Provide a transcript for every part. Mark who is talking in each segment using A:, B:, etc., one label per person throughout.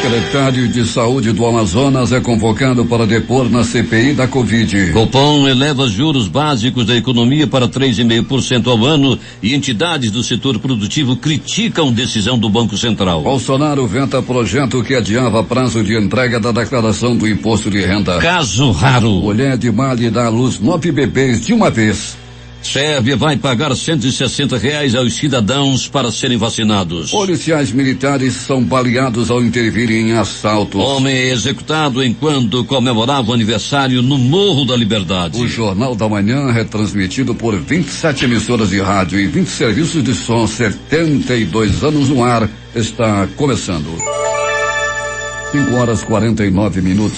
A: Secretário de Saúde do Amazonas é convocado para depor na CPI da Covid.
B: Copom eleva juros básicos da economia para 3,5% ao ano e entidades do setor produtivo criticam decisão do Banco Central.
A: Bolsonaro veta projeto que adiava prazo de entrega da declaração do imposto de renda.
B: Caso raro.
A: Mulher de Mali dá à luz 9 bebês de uma vez.
B: Sérvia vai pagar R$160 aos cidadãos para serem vacinados.
A: Policiais militares são baleados ao intervirem em assaltos.
B: Homem é executado enquanto comemorava o aniversário no Morro da Liberdade.
A: O Jornal da Manhã, retransmitido por 27 emissoras de rádio e 20 serviços de som, 72 anos no ar, está começando. 5h49.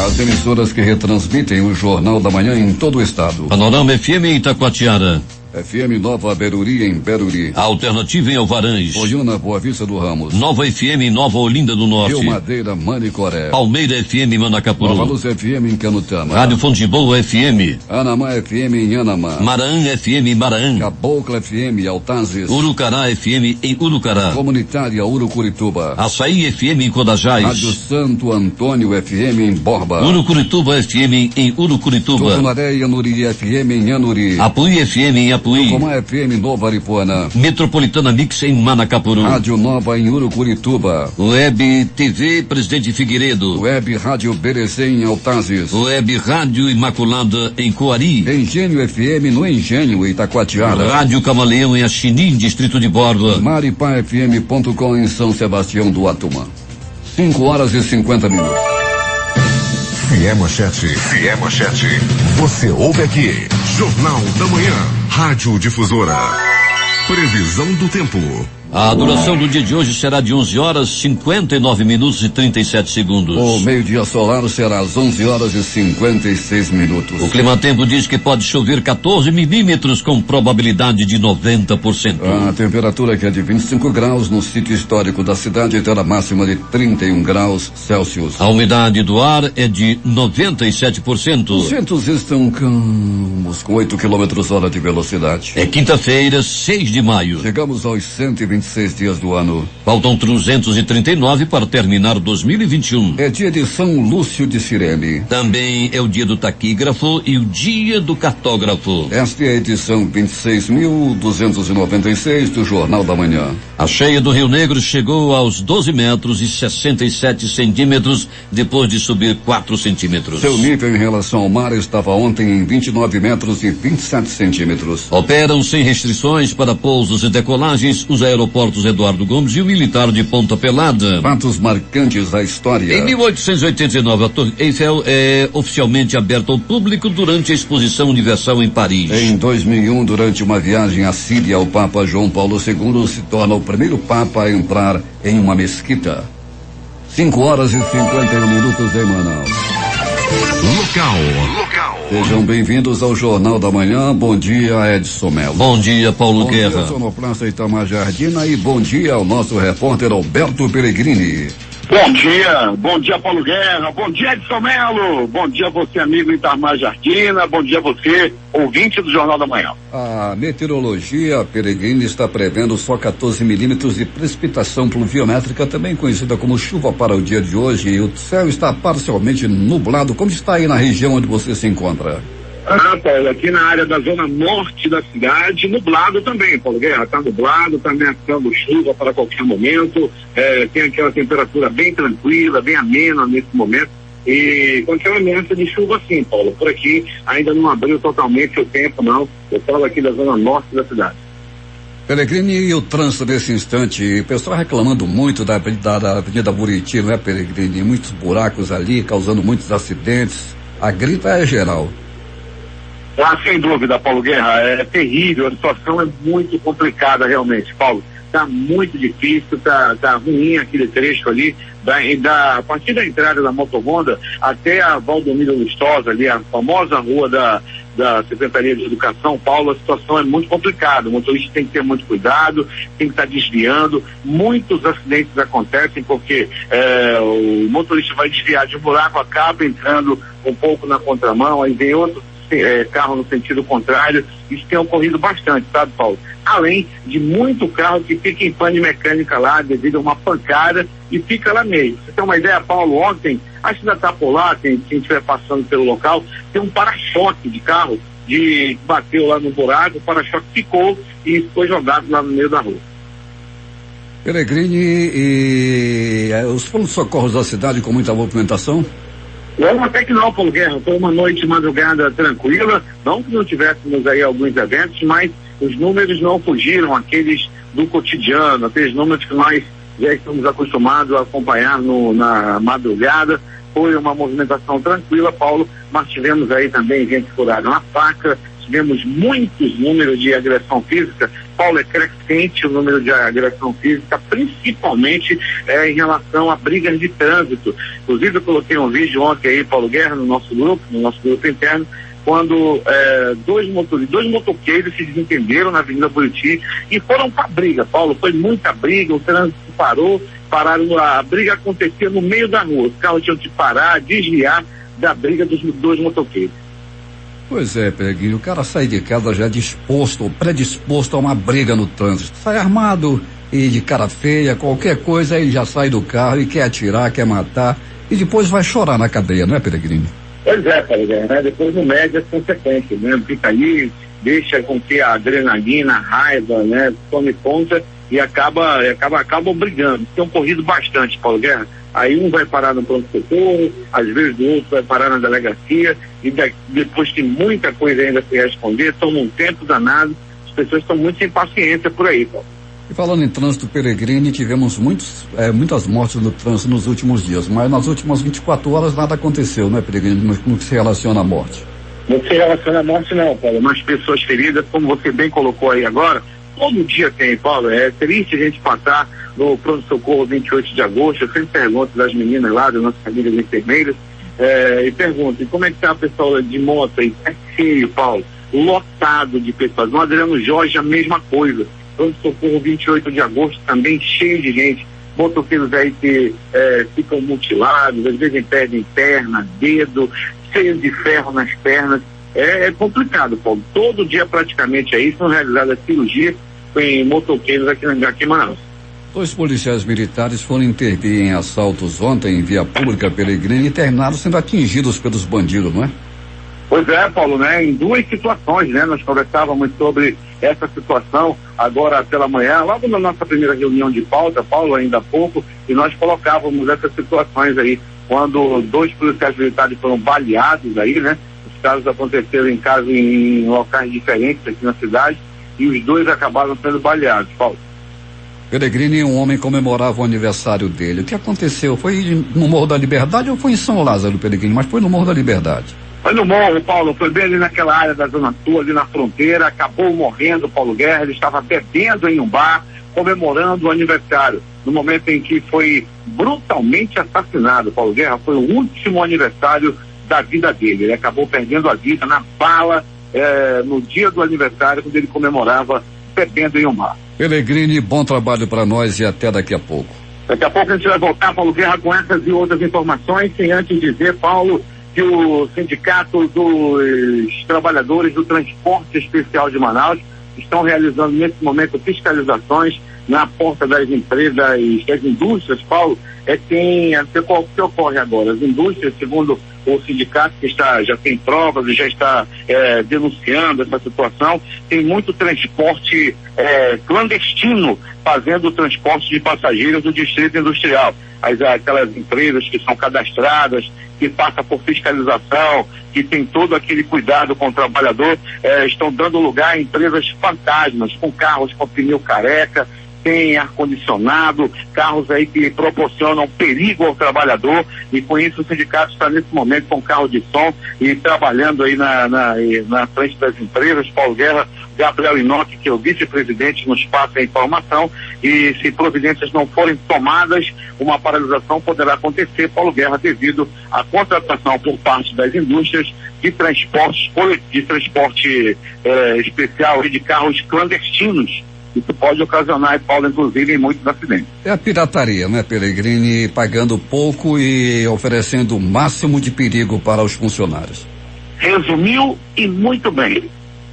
A: As emissoras que retransmitem o Jornal da Manhã em todo o estado.
B: Panorama FM em Itacoatiara.
A: FM Nova Beruri em Beruri.
B: Alternativa em Alvarães.
A: Goiânia, Boa Vista do Ramos.
B: Nova FM em Nova Olinda do Norte.
A: Rio Madeira, Manicoré.
B: Palmeira FM em Manacapuru.
A: Nova Luz FM em Canutama.
B: Rádio Fonte Boa FM.
A: Anamá FM em Anamá.
B: Maraã FM em Maraã.
A: Cabocla FM em Altazes.
B: Urucará FM em Urucará.
A: Comunitária Urucurituba.
B: Açaí FM em Codajás.
A: Rádio Santo Antônio FM em Borba.
B: Urucurituba FM em Urucurituba.
A: Tucunaré e Anuri FM em Anuri.
B: Apuí FM em Apuí.
A: Tucumã FM Nova Aripuana.
B: Metropolitana Mix em Manacapuru.
A: Rádio Nova em Urucurituba.
B: Web TV Presidente Figueiredo.
A: Web Rádio Berecê em Altazes.
B: Web Rádio Imaculada em Coari.
A: Engenho FM no Engenho Itacoatiara.
B: Rádio Camaleão em Axinim, Distrito de Borba.
A: maripafm.com em São Sebastião do Atuma. 5h50.
C: Se é manchete, você ouve aqui. Jornal da Manhã, Rádio Difusora. Previsão do tempo.
B: A duração do dia de hoje será de 11h59 e 37 segundos.
A: O meio-dia solar será às 11h56.
B: O clima-tempo diz que pode chover 14 milímetros com probabilidade de 90%.
A: A temperatura que é de 25 graus no sítio histórico da cidade terá máxima de 31 graus Celsius.
B: A umidade do ar é de 97%.
A: Os ventos estão calmos com 8 km/h de velocidade.
B: É quinta-feira, 6 de maio.
A: Chegamos aos 126 dias do ano.
B: Faltam 339 para terminar 2021.
A: É dia de São Lúcio de Cirene.
B: Também é o dia do taquígrafo e o dia do cartógrafo.
A: Esta é a edição 26.296 do Jornal da Manhã.
B: A cheia do Rio Negro chegou aos 12 metros e 67 centímetros depois de subir 4 centímetros.
A: Seu nível em relação ao mar estava ontem em 29 metros e 27 centímetros.
B: Operam sem restrições para pousos e decolagens os aeroportos Eduardo Gomes e o militar de Ponta Pelada.
A: Fatos marcantes da história.
B: Em 1889, a Torre Eiffel é oficialmente aberta ao público durante a Exposição Universal em Paris.
A: Em 2001, durante uma viagem à Síria, o Papa João Paulo II se torna o primeiro Papa a entrar em uma mesquita. 5h51 em Manaus.
C: Local.
A: Sejam bem-vindos ao Jornal da Manhã. Bom dia, Edson Melo.
B: Bom dia, Paulo Guerra.
A: Bom dia, sonoplasta Itamar Jardina, e bom dia ao nosso repórter Alberto Peregrini.
D: Bom dia Paulo Guerra, bom dia Edson Melo, bom dia você amigo Itamar Jardina, bom dia você ouvinte do Jornal da Manhã.
A: A meteorologia, Peregrini, está prevendo só 14 milímetros de precipitação pluviométrica, também conhecida como chuva, para o dia de hoje, e o céu está parcialmente nublado. Como está aí na região onde você se encontra?
D: Paulo, aqui na área da zona norte da cidade, nublado também, Paulo Guerra, está nublado, está ameaçando chuva para qualquer momento, tem aquela temperatura bem tranquila, bem amena nesse momento, e com aquela ameaça de chuva sim, Paulo. Por aqui ainda não abriu totalmente o tempo, não. Eu falo aqui da zona norte da cidade.
A: Peregrini, e o trânsito nesse instante? O pessoal reclamando muito da Avenida Buriti, não é, Peregrini? Muitos buracos ali, causando muitos acidentes. A grita é geral.
D: Sem dúvida, Paulo Guerra, é terrível, a situação é muito complicada realmente, Paulo. Tá muito difícil, tá ruim aquele trecho ali, a partir da entrada da Motomonda até a Valdomiro Lustosa ali, a famosa rua da Secretaria de Educação, Paulo, a situação é muito complicada. O motorista tem que ter muito cuidado, tem que estar desviando. Muitos acidentes acontecem porque o motorista vai desviar de um buraco, acaba entrando um pouco na contramão, aí vem outro carro no sentido contrário. Isso tem ocorrido bastante, sabe, Paulo? Além de muito carro que fica em pane mecânica lá devido a uma pancada e fica lá mesmo. Você tem uma ideia, Paulo, ontem, acho que ainda está por lá, quem estiver passando pelo local, tem um para-choque de carro que bateu lá no buraco, o para-choque ficou e foi jogado lá no meio da rua.
A: Peregrini, e os pronto-socorros da cidade com muita movimentação?
D: Não, até que não, Paulo Guerra. Foi uma noite, madrugada tranquila, não que não tivéssemos aí alguns eventos, mas os números não fugiram, aqueles do cotidiano, aqueles números que nós já estamos acostumados a acompanhar na madrugada. Foi uma movimentação tranquila, Paulo, mas tivemos aí também gente furada na faca, tivemos muitos números de agressão física. Paulo, é crescente o número de agressão física, principalmente em relação a brigas de trânsito. Inclusive eu coloquei um vídeo ontem aí, Paulo Guerra, no nosso grupo interno, quando dois motoqueiros se desentenderam na Avenida Buriti e foram pra briga, Paulo. Foi muita briga, o trânsito pararam, a briga acontecia no meio da rua, os carros tinham que parar, desviar da briga dos dois motoqueiros.
A: Pois é, Peregrino, o cara sai de casa já predisposto a uma briga no trânsito. Sai armado e de cara feia, qualquer coisa, ele já sai do carro e quer atirar, quer matar e depois vai chorar na cadeia, não é, Peregrino?
D: Pois é, Peregrino, né? Depois não mede as consequências, né? Fica ali, deixa com que a adrenalina, a raiva, né, tome conta e acaba brigando. Tem ocorrido bastante, Paulo Guerra. Aí um vai parar no pronto-socorro, às vezes o outro vai parar na delegacia e depois tem muita coisa ainda a se responder, toma um tempo danado, as pessoas estão muito sem paciência por aí, Paulo.
A: E falando em trânsito, Peregrino, tivemos muitas mortes no trânsito nos últimos dias, mas nas últimas 24 horas nada aconteceu, não é, Peregrino, no que se relaciona à morte?
D: Não se relaciona à morte não, Paulo, mas pessoas feridas, como você bem colocou aí agora, todo dia tem, Paulo. É triste a gente passar no pronto-socorro 28 de agosto. Eu sempre pergunto das meninas lá, das nossas famílias enfermeiras, e pergunto, como é que tá a pessoa de moto aí? É cheio, Paulo, lotado de pessoas. No Adriano Jorge, a mesma coisa. Pronto-socorro 28 de agosto também cheio de gente. Motoqueiros aí que ficam mutilados, às vezes perdem perna, dedo, cheio de ferro nas pernas. É complicado, Paulo. Todo dia praticamente aí são realizadas cirurgias em motoqueiros aqui em Manaus.
A: 2 policiais militares foram intervir em assaltos ontem em via pública, Peregrino, e terminaram sendo atingidos pelos bandidos, não é?
D: Pois é, Paulo, né? Em 2 situações, né? Nós conversávamos sobre essa situação agora pela manhã, logo na nossa primeira reunião de pauta, Paulo, ainda há pouco, e nós colocávamos essas situações aí, quando 2 policiais militares foram baleados aí, né? Os casos aconteceram em locais diferentes aqui na cidade, e os 2 acabaram sendo baleados, Paulo.
A: Peregrino, um homem comemorava o aniversário dele. O que aconteceu? Foi no Morro da Liberdade ou foi em São Lázaro, Peregrino? Mas foi no Morro da Liberdade.
D: Foi no Morro, Paulo, foi bem ali naquela área da Zona Sul, ali na fronteira, acabou morrendo Paulo Guerra. Ele estava bebendo em um bar, comemorando o aniversário, no momento em que foi brutalmente assassinado, Paulo Guerra. Foi o último aniversário da vida dele. Ele acabou perdendo a vida na bala no dia do aniversário, quando ele comemorava bebendo em um bar.
A: Peregrino, bom trabalho para nós e até daqui a pouco.
D: Daqui a pouco a gente vai voltar, Paulo Guerra, com essas e outras informações, sem antes dizer, Paulo, que o Sindicato dos Trabalhadores do Transporte Especial de Manaus estão realizando nesse momento fiscalizações na porta das empresas, das indústrias, Paulo. O que ocorre agora? As indústrias, segundo o sindicato, que já tem provas e já está denunciando essa situação, tem muito transporte clandestino fazendo o transporte de passageiros do distrito industrial. Aquelas empresas que são cadastradas, que passam por fiscalização, que tem todo aquele cuidado com o trabalhador, estão dando lugar a empresas fantasmas, com carros com pneu careca, tem ar-condicionado, carros aí que proporcionam perigo ao trabalhador, e com isso o sindicato está nesse momento com carro de som e trabalhando aí na frente das empresas. Paulo Guerra, Gabriel Inoki, que é o vice-presidente, nos passa a informação, e se providências não forem tomadas, uma paralisação poderá acontecer, Paulo Guerra, devido à contratação por parte das indústrias de transporte especial e de carros clandestinos. Isso pode ocasionar, Paulo, inclusive, em muitos acidentes.
A: É a pirataria, né, Peregrini? Pagando pouco e oferecendo o máximo de perigo para os funcionários.
D: Resumiu e muito bem.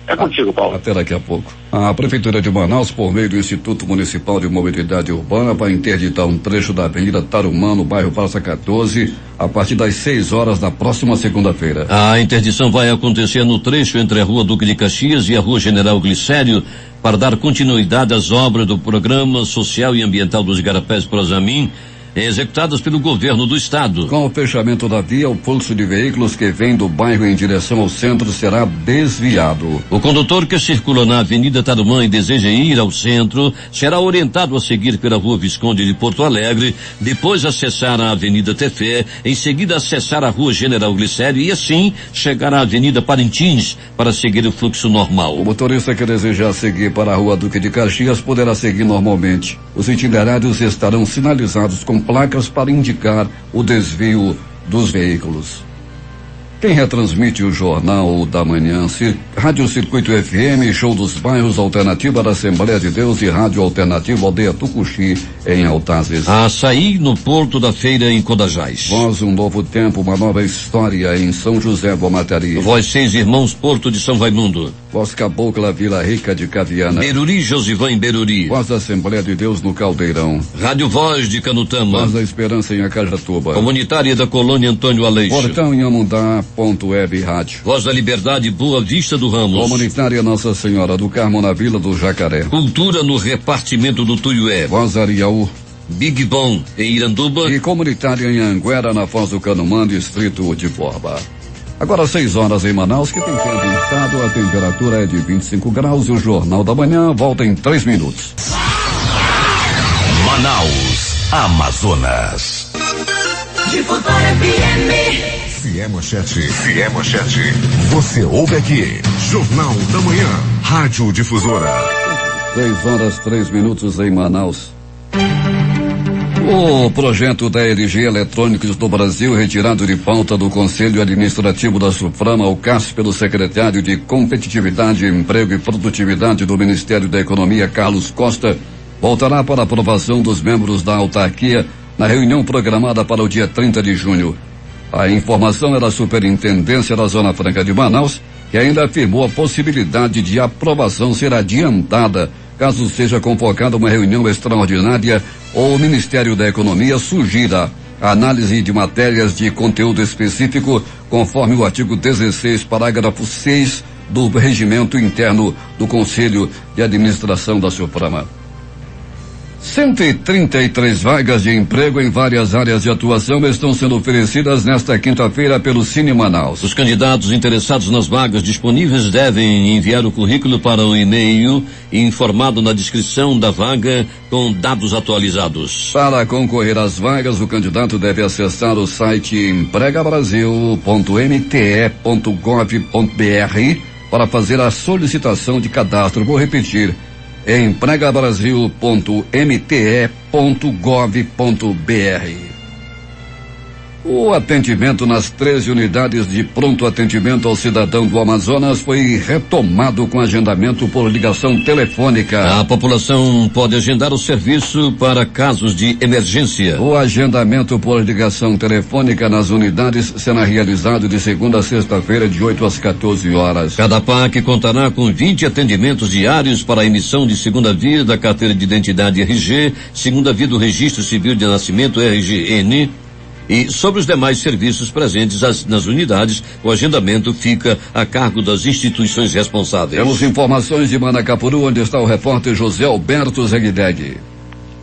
D: É contigo, Paulo.
A: Até daqui a pouco. A Prefeitura de Manaus, por meio do Instituto Municipal de Mobilidade Urbana, vai interditar um trecho da Avenida Tarumã, no bairro Praça 14, a partir das 6 horas da próxima segunda-feira.
B: A interdição vai acontecer no trecho entre a Rua Duque de Caxias e a Rua General Glicério, para dar continuidade às obras do Programa Social e Ambiental dos Igarapés Prosamin, executadas pelo governo do estado.
A: Com o fechamento da via, o fluxo de veículos que vem do bairro em direção ao centro será desviado.
B: O condutor que circula na Avenida Tarumã e deseja ir ao centro será orientado a seguir pela Rua Visconde de Porto Alegre, depois acessar a Avenida Tefé, em seguida acessar a Rua General Glicério e assim chegar à Avenida Parintins para seguir o fluxo normal.
A: O motorista que desejar seguir para a Rua Duque de Caxias poderá seguir normalmente. Os itinerários estarão sinalizados com placas para indicar o desvio dos veículos. Quem retransmite o Jornal da Manhã, Rádio Circuito FM, Show dos Bairros, Alternativa da Assembleia de Deus e Rádio Alternativa Aldeia Tucuxi, em Altazes.
B: Açaí no Porto da Feira, em Codajás.
A: Voz um novo tempo, uma nova história em São José do Amatari.
B: Voz 6 Irmãos, Porto de São Raimundo.
A: Voz Cabocla, Vila Rica de Caviana.
B: Beruri, Josivan em Beruri.
A: Voz da Assembleia de Deus no Caldeirão.
B: Rádio Voz de Canutama.
A: Voz da Esperança em Acajatuba.
B: Comunitária da Colônia Antônio Aleixo.
A: Portão em Amundá, Web Rádio.
B: Voz da Liberdade, Boa Vista do Ramos.
A: Comunitária Nossa Senhora do Carmo, na Vila do Jacaré.
B: Cultura no repartimento do Tuiué.
A: Voz Ariaú.
B: Big Bom em Iranduba.
A: E comunitária em Anguera, na Foz do Canumã, distrito de Borba. Agora 6 horas em Manaus, que tem tempo em estado, a temperatura é de 25 graus e o Jornal da Manhã volta em 3 minutos.
C: Manaus, Amazonas.
E: Difusora FM.
C: Se é manchete, você ouve aqui. Jornal da Manhã, Rádio Difusora.
A: 6 horas 3 minutos em Manaus. O projeto da LG Eletrônicos do Brasil, retirado de pauta do Conselho Administrativo da SUFRAMA, o CAS, pelo secretário de Competitividade, Emprego e Produtividade do Ministério da Economia, Carlos Costa, voltará para aprovação dos membros da autarquia na reunião programada para o dia 30 de junho. A informação é da Superintendência da Zona Franca de Manaus, que ainda afirmou a possibilidade de aprovação ser adiantada caso seja convocada uma reunião extraordinária ou o Ministério da Economia sugira a análise de matérias de conteúdo específico, conforme o artigo 16, parágrafo 6 do Regimento Interno do Conselho de Administração da SUFRAMA. 133 vagas de emprego em várias áreas de atuação estão sendo oferecidas nesta quinta-feira pelo Cine Manaus.
B: Os candidatos interessados nas vagas disponíveis devem enviar o currículo para o e-mail informado na descrição da vaga com dados atualizados.
A: Para concorrer às vagas, o candidato deve acessar o site empregabrasil.mte.gov.br para fazer a solicitação de cadastro. Vou repetir. empregabrasil.mte.gov.br. O atendimento nas 13 unidades de pronto atendimento ao cidadão do Amazonas foi retomado com agendamento por ligação telefônica.
B: A população pode agendar o serviço para casos de emergência.
A: O agendamento por ligação telefônica nas unidades será realizado de segunda a sexta-feira, de 8 às 14 horas.
B: Cada PAC contará com 20 atendimentos diários para a emissão de segunda via da carteira de identidade RG, segunda via do registro civil de nascimento RGN. E sobre os demais serviços presentes nas unidades, o agendamento fica a cargo das instituições responsáveis.
A: Temos informações de Manacapuru, onde está o repórter José Alberto Zegdeg.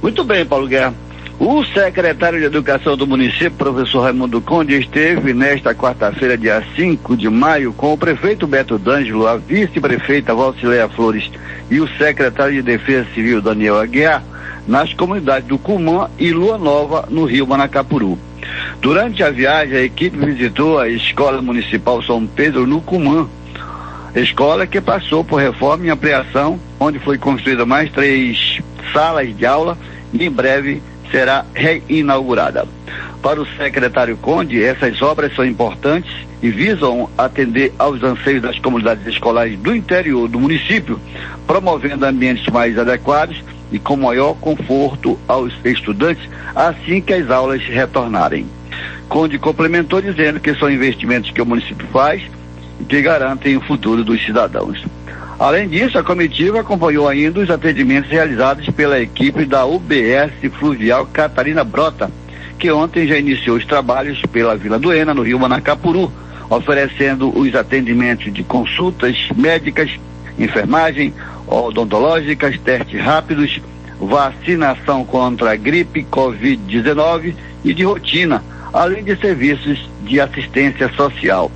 F: Muito bem, Paulo Guerra. O secretário de Educação do município, professor Raimundo Conde, esteve nesta quarta-feira, dia 5 de maio, com o prefeito Beto D'Angelo, a vice-prefeita Valcileia Flores e o secretário de Defesa Civil, Daniel Aguiar, nas comunidades do Cumã e Lua Nova, no Rio Manacapuru. Durante a viagem, a equipe visitou a Escola Municipal São Pedro, no Cumã, escola que passou por reforma e ampliação, onde foi construída mais 3 salas de aula e em breve será reinaugurada. Para o secretário Conde, essas obras são importantes e visam atender aos anseios das comunidades escolares do interior do município, promovendo ambientes mais adequados e com maior conforto aos estudantes assim que as aulas retornarem. Conde complementou dizendo que são investimentos que o município faz que garantem o futuro dos cidadãos. Além disso, a comitiva acompanhou ainda os atendimentos realizados pela equipe da UBS Fluvial Catarina Brota, que ontem já iniciou os trabalhos pela Vila Duena, no Rio Manacapuru, oferecendo os atendimentos de consultas médicas, enfermagem, odontológicas, testes rápidos, vacinação contra a gripe, Covid-19 e de rotina, além de serviços de assistência social.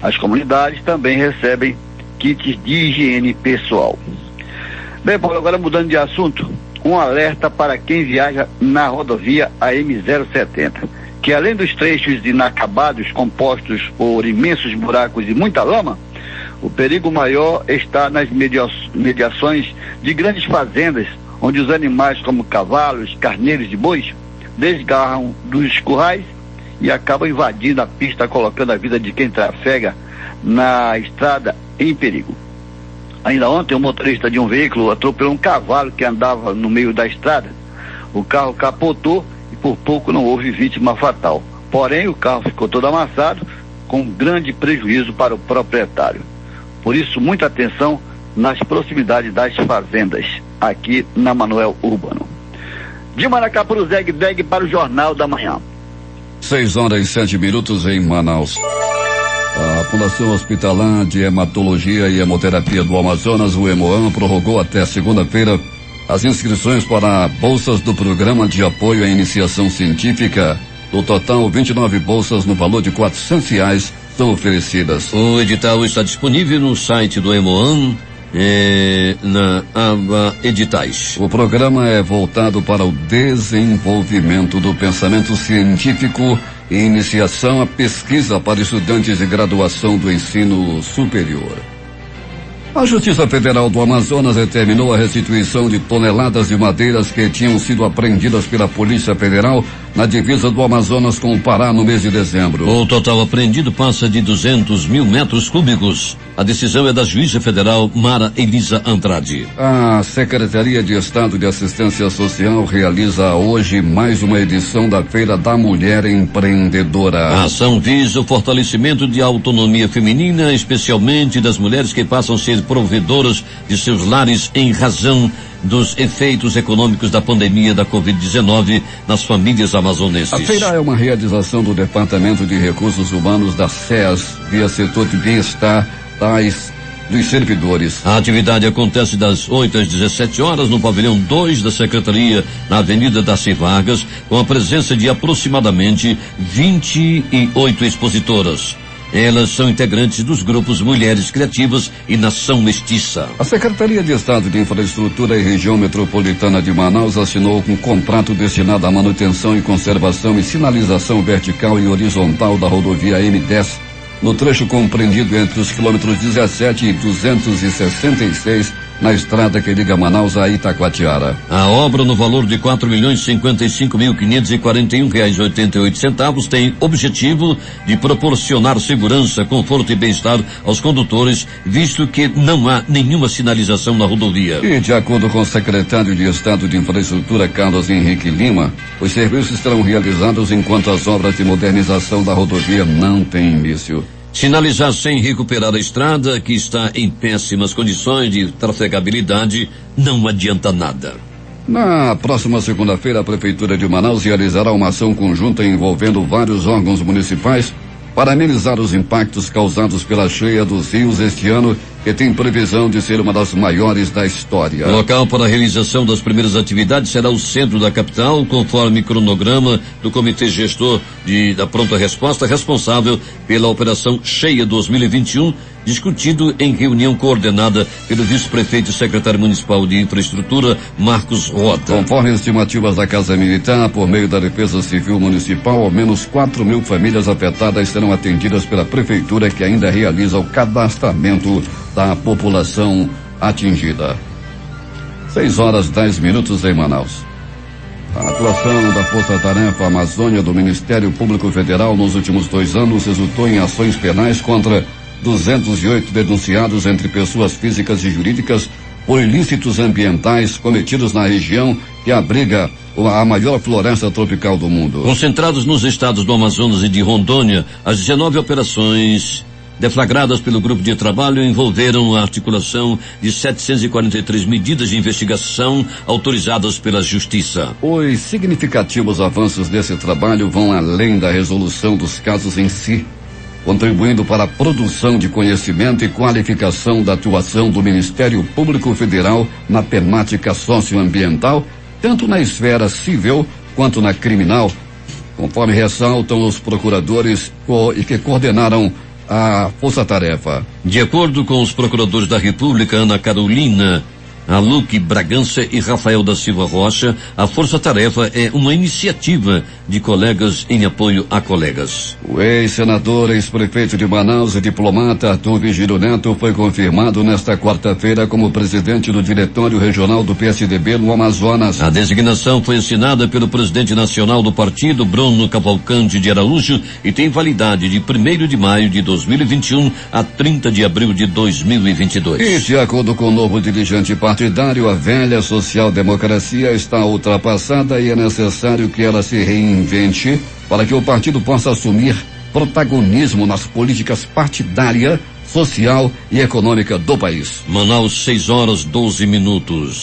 F: As comunidades também recebem kits de higiene pessoal. Bem, Paulo, agora mudando de assunto, um alerta para quem viaja na rodovia AM070, que além dos trechos inacabados compostos por imensos buracos e muita lama, o perigo maior está nas mediações de grandes fazendas, onde os animais como cavalos, carneiros e bois desgarram dos currais e acabam invadindo a pista, colocando a vida de quem trafega na estrada em perigo. Ainda ontem, um motorista de um veículo atropelou um cavalo que andava no meio da estrada. O carro capotou e por pouco não houve vítima fatal. Porém, o carro ficou todo amassado, com grande prejuízo para o proprietário. Por isso, muita atenção nas proximidades das fazendas, aqui na Manoel Urbano. De Manacapuru, Zeg para o Jornal da Manhã.
A: 6h07 em Manaus. A Fundação Hospitalar de Hematologia e Hemoterapia do Amazonas, o Hemoam, prorrogou até segunda-feira as inscrições para bolsas do Programa de Apoio à Iniciação Científica. No total, 29 bolsas no valor de R$400 são oferecidas.
B: O edital está disponível no site do Hemoam, na aba Editais.
A: O programa é voltado para o desenvolvimento do pensamento científico e iniciação à pesquisa para estudantes de graduação do ensino superior. A Justiça Federal do Amazonas determinou a restituição de toneladas de madeiras que tinham sido apreendidas pela Polícia Federal na divisa do Amazonas com o Pará no mês de dezembro.
B: O total apreendido passa de 200 mil metros cúbicos. A decisão é da juíza federal Mara Elisa Andrade.
A: A Secretaria de Estado de Assistência Social realiza hoje mais uma edição da Feira da Mulher Empreendedora.
B: A ação visa o fortalecimento de autonomia feminina, especialmente das mulheres que passam a ser provedoras de seus lares em razão dos efeitos econômicos da pandemia da Covid-19 nas famílias amazonenses.
A: A feira é uma realização do Departamento de Recursos Humanos da SEAS, via setor de bem-estar dos servidores.
B: A atividade acontece das 8 às 17 horas no pavilhão 2 da Secretaria, na Avenida Darcy Vargas, com a presença de aproximadamente 28 expositoras. Elas são integrantes dos grupos Mulheres Criativas e Nação Mestiça.
A: A Secretaria de Estado de Infraestrutura e Região Metropolitana de Manaus assinou um contrato destinado à manutenção e conservação e sinalização vertical e horizontal da rodovia M10, no trecho compreendido entre os quilômetros 17 e 266, na estrada que liga Manaus a Itacoatiara.
B: A obra, no valor de R$4.055.541,88, tem objetivo de proporcionar segurança, conforto e bem-estar aos condutores, visto que não há nenhuma sinalização na rodovia.
A: E, de acordo com o secretário de Estado de Infraestrutura, Carlos Henrique Lima, os serviços serão realizados enquanto as obras de modernização da rodovia não têm início.
B: Sinalizar sem recuperar a estrada, que está em péssimas condições de trafegabilidade, não adianta nada.
A: Na próxima segunda-feira, a Prefeitura de Manaus realizará uma ação conjunta envolvendo vários órgãos municipais para amenizar os impactos causados pela cheia dos rios este ano, que tem previsão de ser uma das maiores da história.
B: O local para a realização das primeiras atividades será o centro da capital, conforme cronograma do Comitê Gestor da Pronta Resposta, responsável pela Operação Cheia 2021, discutido em reunião coordenada pelo vice-prefeito e secretário municipal de infraestrutura, Marcos Rota.
A: Conforme estimativas da Casa Militar, por meio da Defesa Civil Municipal, ao menos 4.000 famílias afetadas serão atendidas pela Prefeitura, que ainda realiza o cadastramento da população atingida. 6h10 em Manaus. A atuação da Força Tarefa Amazônia do Ministério Público Federal nos últimos 2 anos resultou em ações penais contra 208 denunciados entre pessoas físicas e jurídicas por ilícitos ambientais cometidos na região que abriga a maior floresta tropical do mundo.
B: Concentrados nos estados do Amazonas e de Rondônia, as 19 operações deflagradas pelo grupo de trabalho envolveram a articulação de 743 medidas de investigação autorizadas pela Justiça.
A: Os significativos avanços desse trabalho vão além da resolução dos casos em si, contribuindo para a produção de conhecimento e qualificação da atuação do Ministério Público Federal na temática socioambiental, tanto na esfera civil quanto na criminal, conforme ressaltam os procuradores que coordenaram a força-tarefa.
B: De acordo com os procuradores da República, Ana Carolina Aluque Bragança e Rafael da Silva Rocha, a Força-Tarefa é uma iniciativa de colegas em apoio a colegas.
A: O ex-senador, ex-prefeito de Manaus e diplomata Arthur Vigílio Neto foi confirmado nesta quarta-feira como presidente do Diretório Regional do PSDB no Amazonas.
B: A designação foi assinada pelo presidente nacional do partido, Bruno Cavalcante de Araújo, e tem validade de 1º de maio de 2021 a 30 de abril de 2022.
A: E de acordo com o novo dirigente partidário, a velha social-democracia está ultrapassada e é necessário que ela se reinvente para que o partido possa assumir protagonismo nas políticas partidária, social e econômica do país.
B: Manaus, 6h12.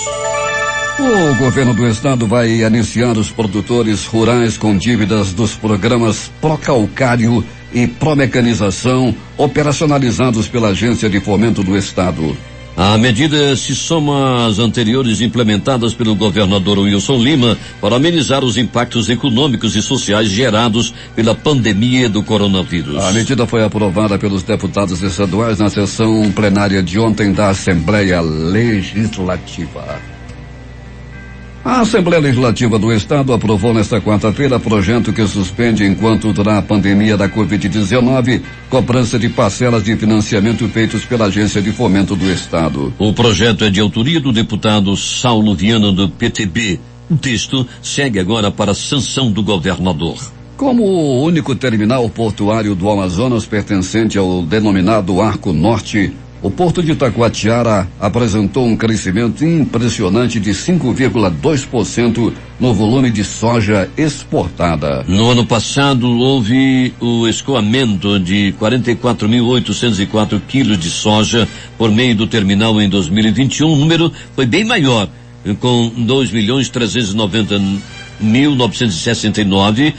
A: O governo do estado vai iniciar os produtores rurais com dívidas dos programas Procalcário e Promecanização operacionalizados pela Agência de Fomento do Estado.
B: A medida se soma às anteriores implementadas pelo governador Wilson Lima para amenizar os impactos econômicos e sociais gerados pela pandemia do coronavírus.
A: A medida foi aprovada pelos deputados estaduais na sessão plenária de ontem da Assembleia Legislativa. A Assembleia Legislativa do Estado aprovou nesta quarta-feira projeto que suspende, enquanto durar a pandemia da Covid-19, cobrança de parcelas de financiamento feitos pela Agência de Fomento do Estado.
B: O projeto é de autoria do deputado Saulo Viana, do PTB. O texto segue agora para a sanção do governador.
A: Como o único terminal portuário do Amazonas pertencente ao denominado Arco Norte, o Porto de Itacoatiara apresentou um crescimento impressionante de 5,2% no volume de soja exportada.
B: No ano passado, houve o escoamento de 44.804 quilos de soja por meio do terminal em 2021. O número foi bem maior, com 2.390.969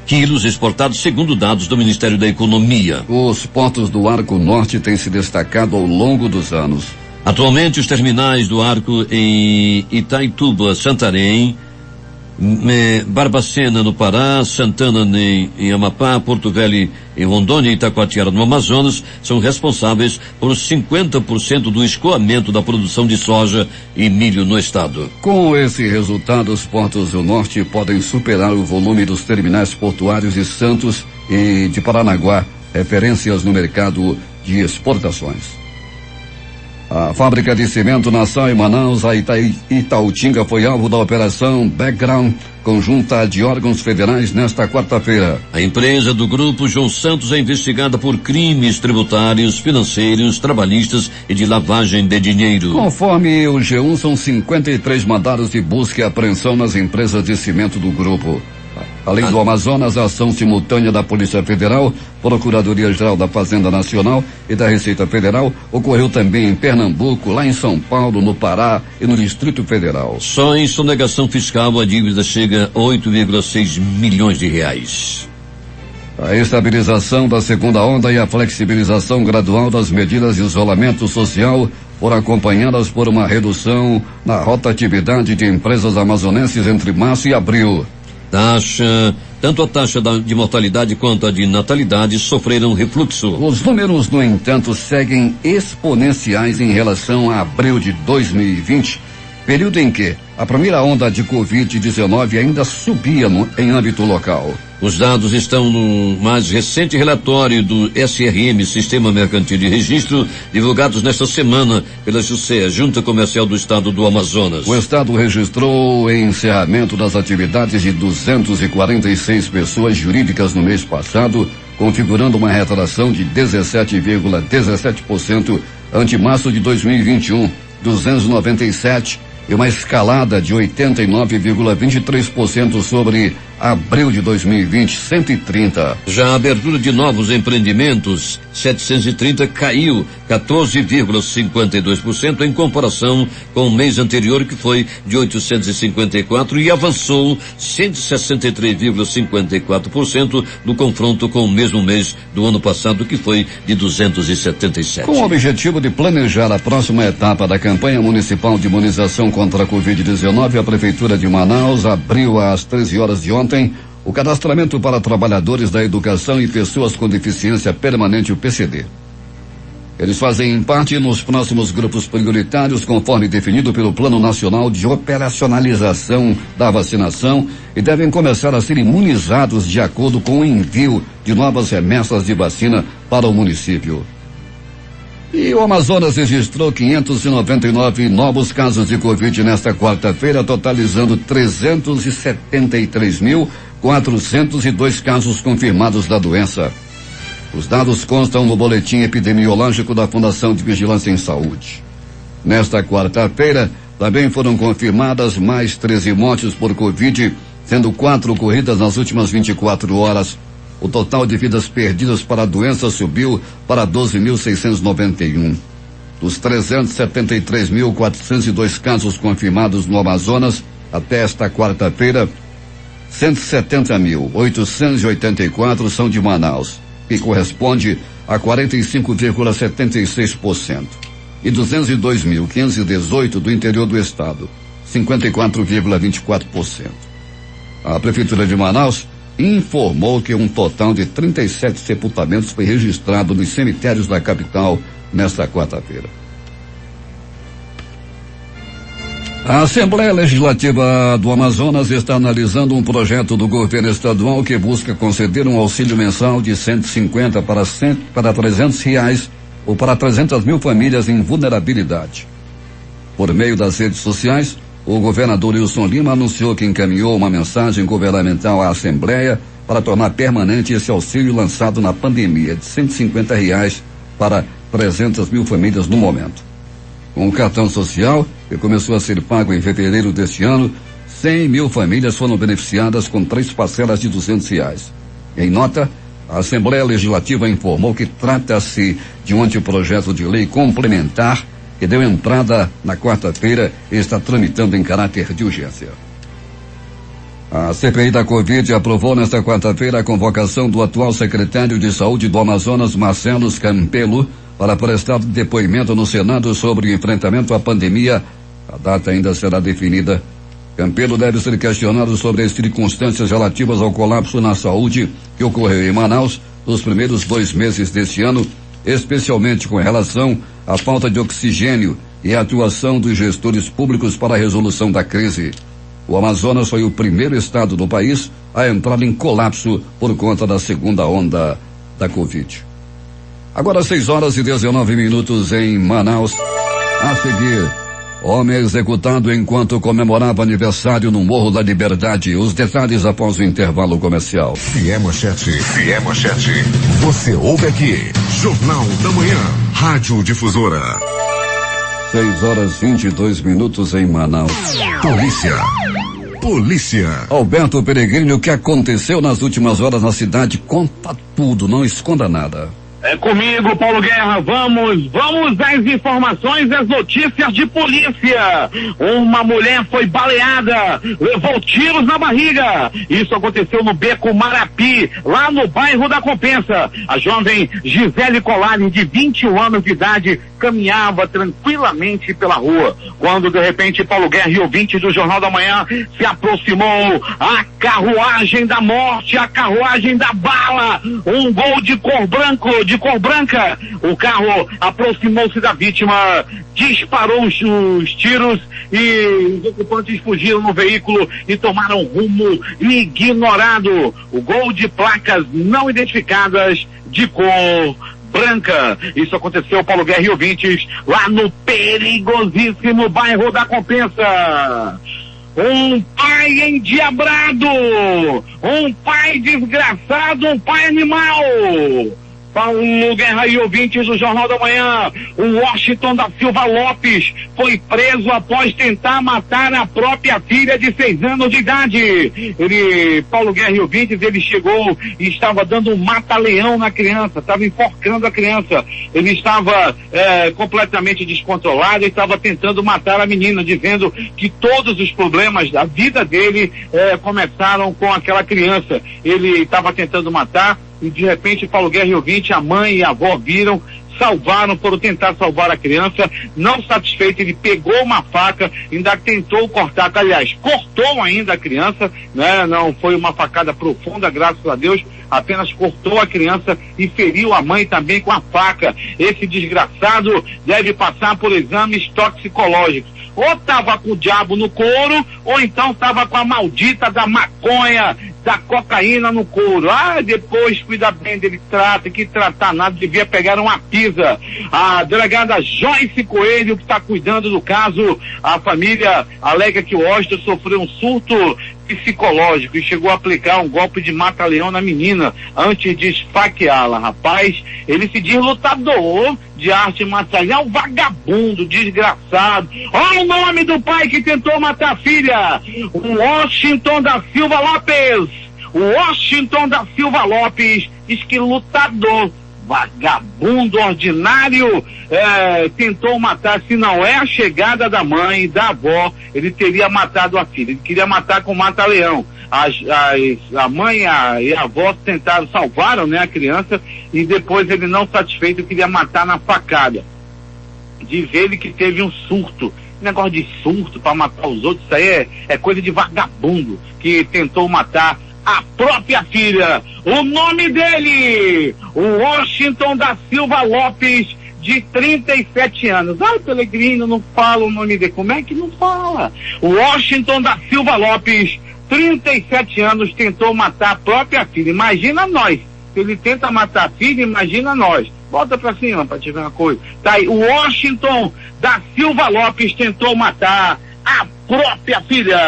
B: quilos exportados, segundo dados do Ministério da Economia.
A: Os portos do Arco Norte têm se destacado ao longo dos anos.
B: Atualmente, os terminais do Arco em Itaituba, Santarém, Barbacena no Pará, Santana em Amapá, Porto Velho em Rondônia e Itacoatiara no Amazonas são responsáveis por 50% do escoamento da produção de soja e milho no estado.
A: Com esse resultado, os portos do Norte podem superar o volume dos terminais portuários de Santos e de Paranaguá, referências no mercado de exportações. A fábrica de cimento Nação em Manaus, a Itautinga, foi alvo da operação Background conjunta de órgãos federais nesta quarta-feira.
B: A empresa do grupo João Santos é investigada por crimes tributários, financeiros, trabalhistas e de lavagem de dinheiro.
A: Conforme o G1, são 53 mandados de busca e apreensão nas empresas de cimento do grupo. Além do Amazonas, a ação simultânea da Polícia Federal, Procuradoria-Geral da Fazenda Nacional e da Receita Federal ocorreu também em Pernambuco, lá em São Paulo, no Pará e no Distrito Federal.
B: Só em sonegação fiscal a dívida chega a 8,6 milhões de reais.
A: A estabilização da segunda onda e a flexibilização gradual das medidas de isolamento social foram acompanhadas por uma redução na rotatividade de empresas amazonenses entre março e abril.
B: Tanto a taxa de mortalidade quanto a de natalidade sofreram refluxo.
A: Os números, no entanto, seguem exponenciais em relação a abril de 2020, período em que a primeira onda de Covid-19 ainda subia em âmbito local.
B: Os dados estão no mais recente relatório do SRM, Sistema Mercantil de Registro, divulgados nesta semana pela JUSEA, Junta Comercial do Estado do Amazonas.
A: O Estado registrou o encerramento das atividades de 246 pessoas jurídicas no mês passado, configurando uma retração de 17,17% ante março de 2021, 297, e uma escalada de 89,23% sobre abril de 2020, 130.
B: Já a abertura de novos empreendimentos, 730 caiu 14,52% em comparação com o mês anterior, que foi de 854, e avançou 163,54% no confronto com o mesmo mês do ano passado, que foi de 277.
A: Com o objetivo de planejar a próxima etapa da campanha municipal de imunização contra a Covid-19, a Prefeitura de Manaus abriu às 13 horas de ontem o cadastramento para trabalhadores da educação e pessoas com deficiência permanente, o PCD. Eles fazem parte nos próximos grupos prioritários, conforme definido pelo Plano Nacional de Operacionalização da Vacinação, e devem começar a ser imunizados de acordo com o envio de novas remessas de vacina para o município. E o Amazonas registrou 599 novos casos de Covid nesta quarta-feira, totalizando 373.402 casos confirmados da doença. Os dados constam no boletim epidemiológico da Fundação de Vigilância em Saúde. Nesta quarta-feira, também foram confirmadas mais 13 mortes por Covid, sendo 4 ocorridas nas últimas 24 horas. O total de vidas perdidas para a doença subiu para 12.691. Dos 373.402 casos confirmados no Amazonas, até esta quarta-feira, 170.884 são de Manaus, que corresponde a 45,76%. E 202.518 do interior do estado, 54,24%. A Prefeitura de Manaus informou que um total de 37 sepultamentos foi registrado nos cemitérios da capital nesta quarta-feira. A Assembleia Legislativa do Amazonas está analisando um projeto do governo estadual que busca conceder um auxílio mensal de 150 para 300 reais ou para 300 mil famílias em vulnerabilidade. Por meio das redes sociais, o governador Wilson Lima anunciou que encaminhou uma mensagem governamental à Assembleia para tornar permanente esse auxílio lançado na pandemia de 150 reais para 300 mil famílias no momento. Com o cartão social, que começou a ser pago em fevereiro deste ano, 100 mil famílias foram beneficiadas com 3 parcelas de R$200. Em nota, a Assembleia Legislativa informou que trata-se de um anteprojeto de lei complementar que deu entrada na quarta-feira e está tramitando em caráter de urgência. A CPI da Covid aprovou nesta quarta-feira a convocação do atual secretário de Saúde do Amazonas, Marcelo Campelo, para prestar depoimento no Senado sobre o enfrentamento à pandemia. A data ainda será definida. Campelo deve ser questionado sobre as circunstâncias relativas ao colapso na saúde que ocorreu em Manaus nos primeiros 2 meses deste ano, especialmente com relação à falta de oxigênio e a atuação dos gestores públicos para a resolução da crise. O Amazonas foi o primeiro estado do país a entrar em colapso por conta da segunda onda da Covid. Agora 6h19 em Manaus. A seguir, homem executado enquanto comemorava aniversário no Morro da Liberdade. Os detalhes após o intervalo comercial.
C: Se é manchete, você ouve aqui. Jornal da Manhã, Rádio Difusora.
A: 6h22 em Manaus.
C: Polícia.
A: Alberto Peregrino, o que aconteceu nas últimas horas na cidade? Conta tudo, não esconda nada.
D: É comigo, Paulo Guerra. Vamos às informações, às notícias de polícia. Uma mulher foi baleada, levou tiros na barriga. Isso aconteceu no Beco Marapi, lá no bairro da Compensa. A jovem Gisele Colari, de 21 anos de idade, caminhava tranquilamente pela rua, quando de repente Paulo Guerra e ouvintes do Jornal da Manhã se aproximou a carruagem da morte, a carruagem da bala, um Gol de cor branca. O carro aproximou-se da vítima, disparou os tiros e os ocupantes fugiram no veículo e tomaram rumo ignorado. O Gol de placas não identificadas de cor branca. Isso aconteceu, Paulo Guerra e ouvintes, lá no perigosíssimo bairro da Compensa. Um pai endiabrado, um pai desgraçado, um pai animal. Paulo Guerra e ouvintes do Jornal da Manhã, o Washington da Silva Lopes foi preso após tentar matar a própria filha de 6 anos de idade. Paulo Guerra e ouvintes, ele chegou e estava dando um mata-leão na criança, estava enforcando a criança. Ele estava completamente descontrolado e estava tentando matar a menina, dizendo que todos os problemas da vida dele começaram com aquela criança. Ele estava tentando matar e de repente Paulo Guerra e ouvinte, a mãe e a avó viram, foram tentar salvar a criança. Não satisfeito, ele pegou uma faca, ainda tentou cortar, aliás, cortou ainda a criança, né? Não foi uma facada profunda, graças a Deus, apenas cortou a criança e feriu a mãe também com a faca. Esse desgraçado deve passar por exames toxicológicos. Ou tava com o diabo no couro, ou então tava com a maldita da maconha, da cocaína no couro. Depois cuida bem dele, que tratar nada, devia pegar uma pisa. A delegada Joyce Coelho, que está cuidando do caso, a família alega que o Washington sofreu um surto psicológico e chegou a aplicar um golpe de mata-leão na menina antes de esfaqueá-la. Rapaz, ele se diz lutador de arte marcial, um vagabundo, desgraçado. Olha o nome do pai que tentou matar a filha, o Washington da Silva Lopes. O Washington da Silva Lopes diz que lutador, vagabundo ordinário, tentou matar. Se não é a chegada da mãe e da avó, ele teria matado a filha. Ele queria matar com mata-leão. A mãe e a avó tentaram, salvaram, né, a criança, e depois ele, não satisfeito, queria matar na facada. Diz ele que teve um surto. Negócio de surto para matar os outros, isso aí é coisa de vagabundo que tentou matar a própria filha. O nome dele, o Washington da Silva Lopes, de 37 anos. Pelegrino, não fala o nome dele. Como é que não fala? O Washington da Silva Lopes, 37 anos, tentou matar a própria filha. Imagina nós. Se ele tenta matar a filha, imagina nós. Volta pra cima pra te ver uma coisa. Tá aí, o Washington da Silva Lopes tentou matar a própria filha.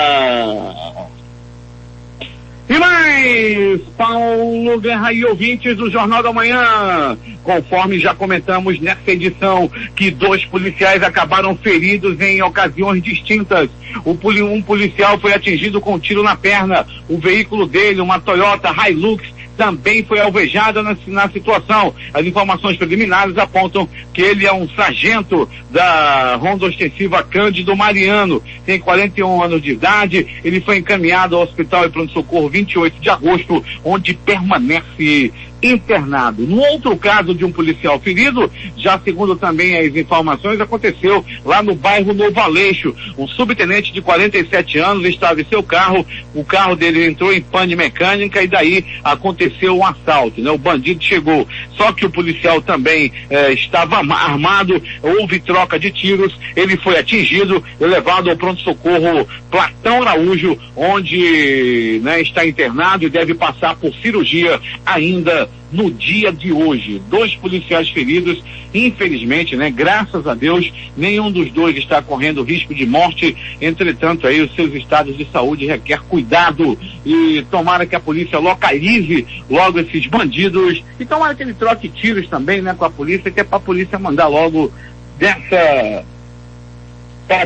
D: E mais, Paulo Guerra e ouvintes do Jornal da Manhã, conforme já comentamos nessa edição, que 2 policiais acabaram feridos em ocasiões distintas. Um policial foi atingido com um tiro na perna, o veículo dele, uma Toyota Hilux, também foi alvejada na situação. As informações preliminares apontam que ele é um sargento da Ronda Ostensiva Cândido Mariano, tem 41 anos de idade. Ele foi encaminhado ao Hospital e Pronto-Socorro 28 de agosto, onde permanece internado. No outro caso de um policial ferido, já segundo também as informações, aconteceu lá no bairro Novo Aleixo. Um subtenente de 47 anos estava em seu carro, o carro dele entrou em pane mecânica e daí aconteceu um assalto, né? O bandido chegou, só que o policial também estava armado, houve troca de tiros, ele foi atingido e levado ao pronto-socorro Platão Araújo, onde, né, está internado e deve passar por cirurgia ainda no dia de hoje. 2 policiais feridos, infelizmente, né, graças a Deus, nenhum dos 2 está correndo risco de morte. Entretanto, aí os seus estados de saúde requer cuidado e tomara que a polícia localize logo esses bandidos e tomara que ele troque tiros também, né, com a polícia, que é para a polícia mandar logo dessa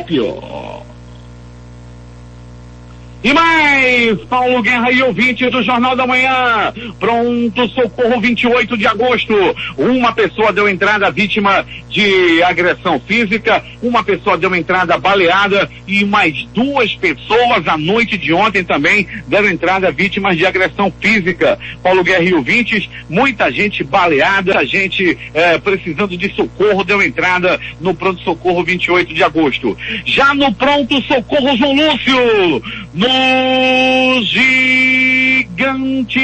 D: pior. E mais, Paulo Guerra e ouvintes do Jornal da Manhã, pronto-socorro 28 de agosto, uma pessoa deu entrada vítima de agressão física, uma pessoa deu entrada baleada e mais 2 pessoas à noite de ontem também deram entrada vítimas de agressão física. Paulo Guerra e ouvintes, muita gente baleada, a gente precisando de socorro deu entrada no pronto-socorro 28 de agosto. Já no pronto-socorro João Lúcio, no gigante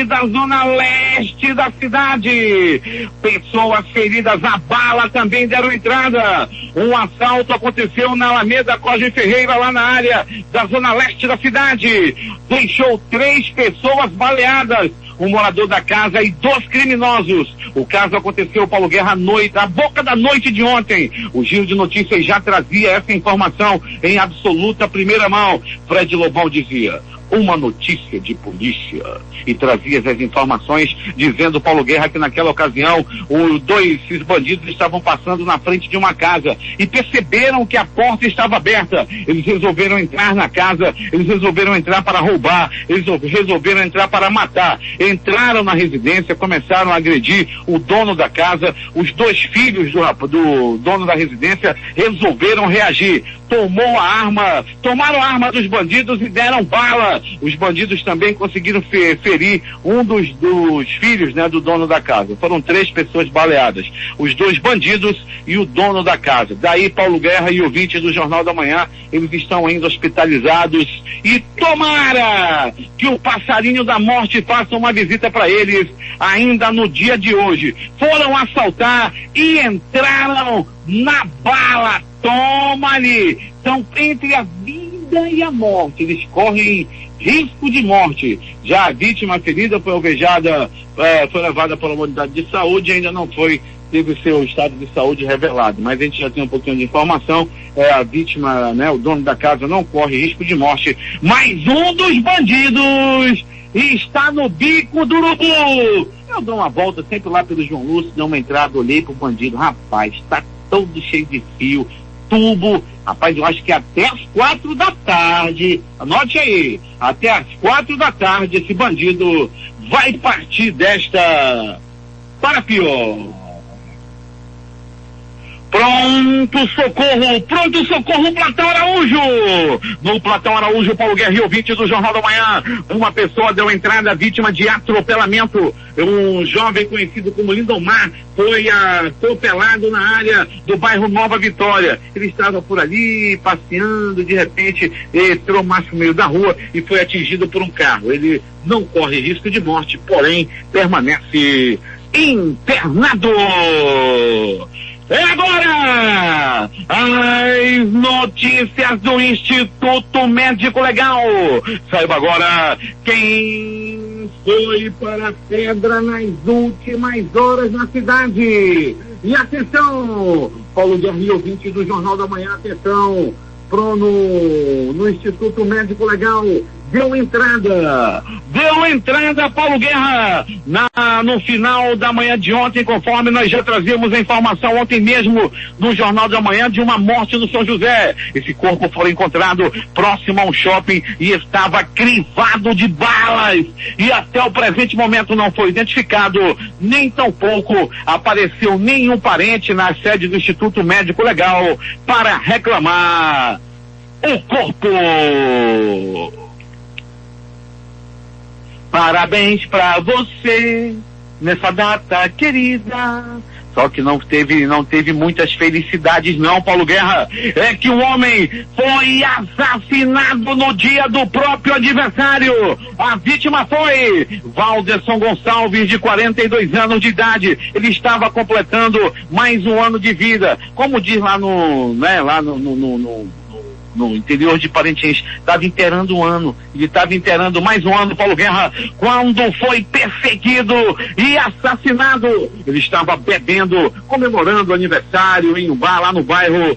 D: da zona leste da cidade, pessoas feridas a bala também deram entrada. Um assalto aconteceu na Alameda Cosme Ferreira, lá na área da zona leste da cidade, deixou 3 pessoas baleadas, um morador da casa e 2 criminosos. O caso aconteceu, Paulo Guerra, à noite, à boca da noite de ontem. O Giro de Notícias já trazia essa informação em absoluta primeira mão. Fred Lobão dizia: uma notícia de polícia, e trazia as informações dizendo, Paulo Guerra, que naquela ocasião os dois bandidos estavam passando na frente de uma casa e perceberam que a porta estava aberta. Eles resolveram entrar na casa, eles resolveram entrar para roubar, eles resolveram entrar para matar. Entraram na residência, começaram a agredir o dono da casa. Os dois filhos do dono da residência resolveram reagir. Tomaram a arma dos bandidos e deram bala. Os bandidos também conseguiram ferir um dos filhos, né, do dono da casa. Foram 3 pessoas baleadas, os 2 bandidos e o dono da casa. Daí Paulo Guerra e ouvintes do Jornal da Manhã, eles estão ainda hospitalizados, e tomara que o passarinho da morte faça uma visita para eles ainda no dia de hoje. Foram assaltar e entraram na bala. Toma-lhe! São entre a vida e a morte. Eles correm risco de morte. Já a vítima ferida foi alvejada, foi levada para uma unidade de saúde e ainda não teve seu estado de saúde revelado. Mas a gente já tem um pouquinho de informação. A vítima, né, o dono da casa, não corre risco de morte. Mas um dos bandidos está no bico do urubu. Eu dou uma volta sempre lá pelo João Lúcio, dou uma entrada, olhei pro bandido. Rapaz, tá todo cheio de fio, tubo. Rapaz, eu acho que até as 4 da tarde, anote aí, até as 4 da tarde esse bandido vai partir desta para pior. Pronto socorro, Platão Araújo! No Platão Araújo, Paulo Guerra, ouvinte do Jornal da Manhã, uma pessoa deu entrada vítima de atropelamento. Um jovem conhecido como Lindomar foi atropelado na área do bairro Nova Vitória. Ele estava por ali passeando, de repente entrou mais no meio da rua e foi atingido por um carro. Ele não corre risco de morte, porém permanece internado. É agora as notícias do Instituto Médico Legal. Saiba agora quem foi para a pedra nas últimas horas na cidade. E atenção, Paulo Guerra, ouvinte do Jornal da Manhã, atenção, no Instituto Médico Legal. Deu entrada, Paulo Guerra, no final da manhã de ontem, conforme nós já trazíamos a informação ontem mesmo no Jornal da Manhã, de uma morte no São José. Esse corpo foi encontrado próximo a um shopping e estava crivado de balas, e até o presente momento não foi identificado, nem tampouco apareceu nenhum parente na sede do Instituto Médico Legal para reclamar o corpo. Parabéns pra você nessa data querida. Só que não teve muitas felicidades não, Paulo Guerra. É que o homem foi assassinado no dia do próprio aniversário. A vítima foi Valderson Gonçalves, de 42 anos de idade. Ele estava completando mais um ano de vida. Como diz lá no interior de Parintins, estava inteirando um ano, ele estava inteirando mais um ano, Paulo Guerra, quando foi perseguido e assassinado. Ele estava bebendo, comemorando o aniversário em um bar lá no bairro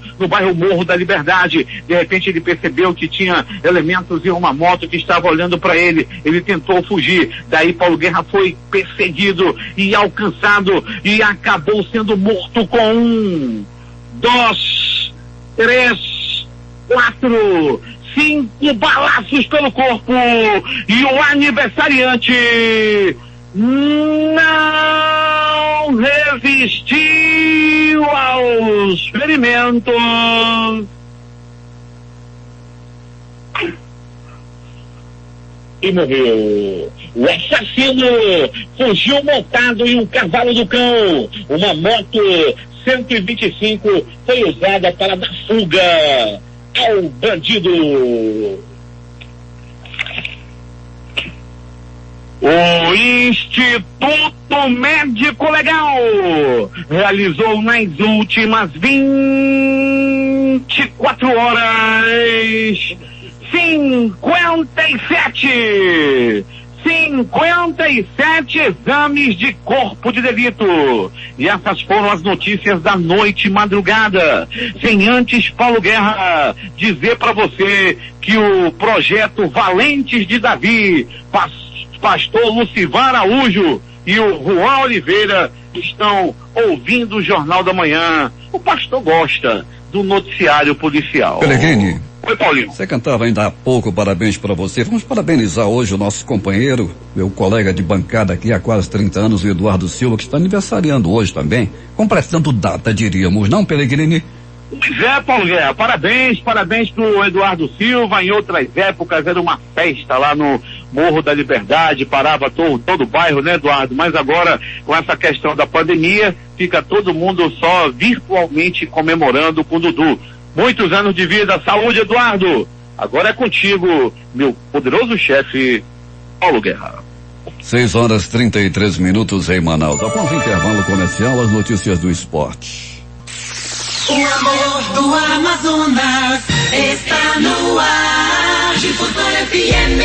D: Morro da Liberdade. De repente ele percebeu que tinha elementos em uma moto que estava olhando para ele. Ele tentou fugir, daí Paulo Guerra foi perseguido e alcançado e acabou sendo morto com 1, 2, 3, 4, 5 balaços pelo corpo, e o aniversariante não resistiu aos ferimentos e morreu. O assassino fugiu montado em um cavalo do cão. Uma moto 125 foi usada para dar fuga ao bandido. O Instituto Médico Legal realizou nas últimas 24 horas 57 57 exames de corpo de delito. E essas foram as notícias da noite e madrugada. Sem antes, Paulo Guerra, dizer para você que o projeto Valentes de Davi, pastor Lucivar Araújo e o Juan Oliveira estão ouvindo o Jornal da Manhã. O pastor gosta do noticiário policial.
A: Pellegrini.
D: Oi, Paulinho.
A: Você cantava ainda há pouco, parabéns para você. Vamos parabenizar hoje o nosso companheiro, meu colega de bancada aqui há quase 30 anos, o Eduardo Silva, que está aniversariando hoje também, completando data, diríamos, não, Pellegrini?
D: Pois é, Paulo Guerra, parabéns pro Eduardo Silva. Em outras épocas era uma festa lá no Morro da Liberdade, parava todo o bairro, né, Eduardo? Mas agora, com essa questão da pandemia, fica todo mundo só virtualmente comemorando com o Dudu. Muitos anos de vida, saúde, Eduardo. Agora é contigo, meu poderoso chefe, Paulo Guerra.
A: 6h33 em Manaus. Após o intervalo comercial, as notícias do esporte.
E: O amor do Amazonas está no ar. Difusora FM.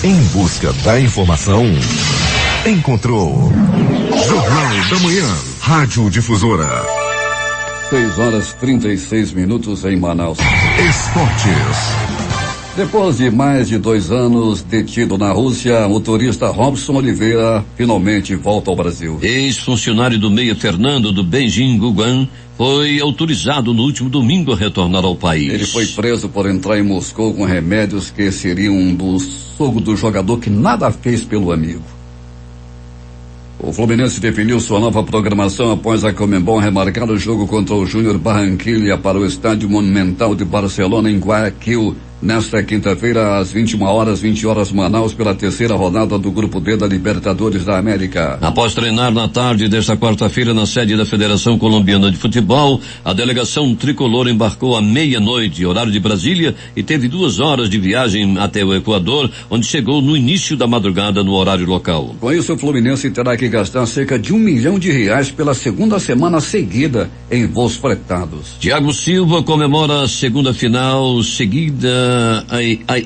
C: Em busca da informação, encontrou Jornal da Manhã, Rádio Difusora.
A: 6h36 em Manaus.
C: Esportes.
A: Depois de mais de 2 anos detido na Rússia, o motorista Robson Oliveira finalmente volta ao Brasil.
B: Ex-funcionário do Meia Fernando do Beijing Guguan foi autorizado no último domingo a retornar ao país.
A: Ele foi preso por entrar em Moscou com remédios que seriam do sogro do jogador que nada fez pelo amigo. O Fluminense definiu sua nova programação após a Conmebol remarcar o jogo contra o Júnior Barranquilla para o Estádio Monumental de Barcelona, em Guayaquil, nesta quinta-feira, às 20h, Manaus, pela terceira rodada do Grupo D da Libertadores da América.
B: Após treinar na tarde desta quarta-feira na sede da Federação Colombiana de Futebol, a delegação tricolor embarcou à meia-noite, horário de Brasília, e teve 2 horas de viagem até o Equador, onde chegou no início da madrugada no horário local.
A: Com isso, o Fluminense terá que gastar cerca de R$1 milhão pela segunda semana seguida em voos fretados.
B: Thiago Silva comemora a segunda final seguida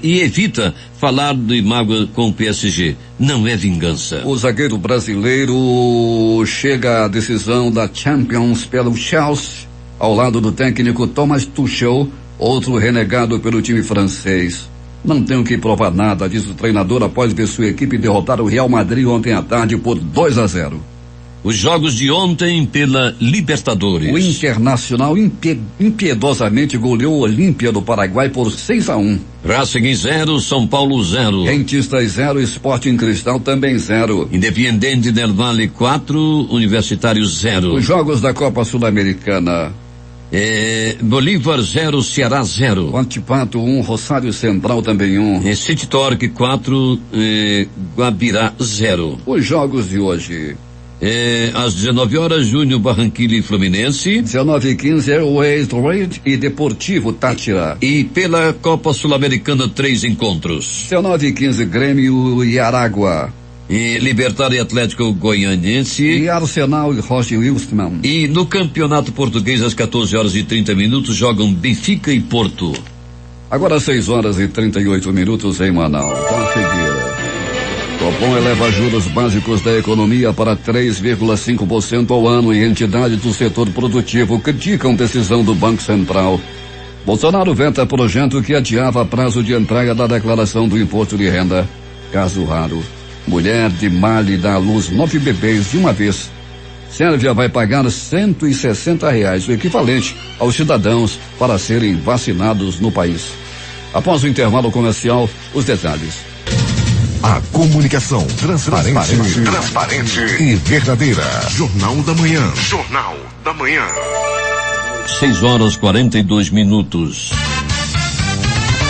B: e evita falar de mágoa com o PSG. Não é vingança.
A: O zagueiro brasileiro chega à decisão da Champions pelo Chelsea, ao lado do técnico Thomas Tuchel, outro renegado pelo time francês. Não tenho que provar nada, diz o treinador após ver sua equipe derrotar o Real Madrid ontem à tarde por 2-0.
B: Os jogos de ontem pela Libertadores.
A: O Internacional impiedosamente goleou o Olímpia do Paraguai por 6-1.
B: Racing 0, São Paulo 0.
A: Rentistas 0, Sporting Cristal também 0.
B: Independiente del Valle 4, Universitário 0.
A: Os jogos da Copa Sul-Americana.
B: Bolívar 0, Ceará 0.
A: Antipato 1, Rosário Central também 1.
B: City Torque 4, Guabirá 0.
A: Os jogos de hoje.
B: Às 19h, Júnior Barranquilla e Fluminense.
A: 19h15 é o Ex-Red e Deportivo Táchira.
B: E pela Copa Sul-Americana, 3 encontros.
A: 19h15, Grêmio e Aragua.
B: E Libertad e Atlético Goianiense.
A: E Arsenal e Roger Wilson.
B: E no Campeonato Português, às 14h30, jogam Benfica e Porto.
A: Agora 6h38 em Manaus. A seguir. Copom eleva juros básicos da economia para 3,5% ao ano e entidades do setor produtivo criticam decisão do Banco Central. Bolsonaro veta projeto que adiava prazo de entrega da declaração do imposto de renda. Caso raro. Mulher de Mali dá à luz 9 bebês de uma vez. Sérvia vai pagar R$160, o equivalente aos cidadãos para serem vacinados no país. Após o intervalo comercial, os detalhes.
C: A comunicação transparente e verdadeira. Jornal da Manhã. Jornal da Manhã.
B: 6h42.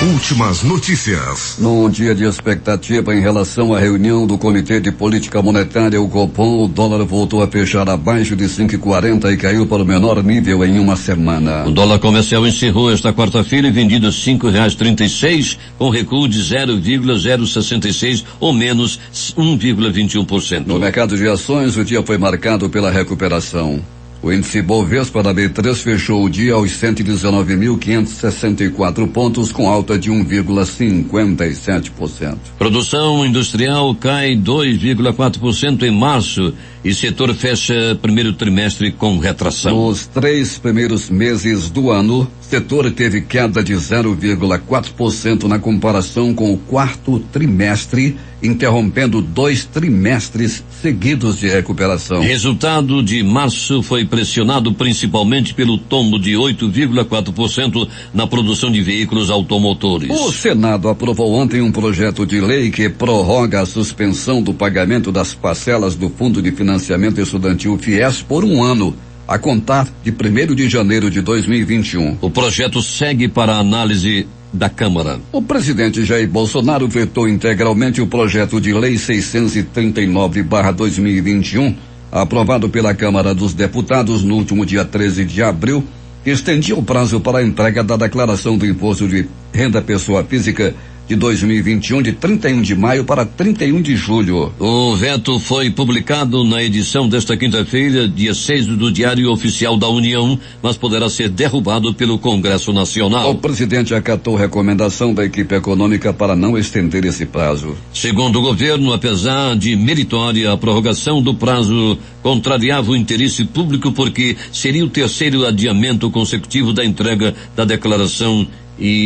C: Últimas notícias.
A: Num dia de expectativa em relação à reunião do Comitê de Política Monetária, o Copom, o dólar voltou a fechar abaixo de 5,40 e caiu para o menor nível em uma semana.
B: O dólar comercial encerrou esta quarta-feira e vendido a R$5,36, com recuo de 0,066 ou menos 1,21%.
A: No mercado de ações, o dia foi marcado pela recuperação. O índice Bovespa da B3 fechou o dia aos 119.564 pontos, com alta de 1,57%.
B: Produção industrial cai 2,4% em março e setor fecha primeiro trimestre com retração.
A: Nos 3 primeiros meses do ano, setor teve queda de 0,4% na comparação com o quarto trimestre, interrompendo 2 trimestres seguidos de recuperação.
B: Resultado de março foi pressionado principalmente pelo tombo de 8,4% na produção de veículos automotores.
A: O Senado aprovou ontem um projeto de lei que prorroga a suspensão do pagamento das parcelas do Fundo de Financiamento Estudantil FIES por um ano, a contar de 1º de janeiro de 2021.
B: O projeto segue para análise da Câmara.
A: O presidente Jair Bolsonaro vetou integralmente o projeto de lei 639/2021, aprovado pela Câmara dos Deputados no último dia 13 de abril, que estendia o prazo para a entrega da declaração do Imposto de Renda Pessoa Física de 2021 de 31 de maio para 31 de julho.
B: O veto foi publicado na edição desta quinta-feira, dia 6 do Diário Oficial da União, mas poderá ser derrubado pelo Congresso Nacional.
A: O presidente acatou recomendação da equipe econômica para não estender esse prazo.
B: Segundo o governo, apesar de meritória, a prorrogação do prazo contrariava o interesse público porque seria o terceiro adiamento consecutivo da entrega da declaração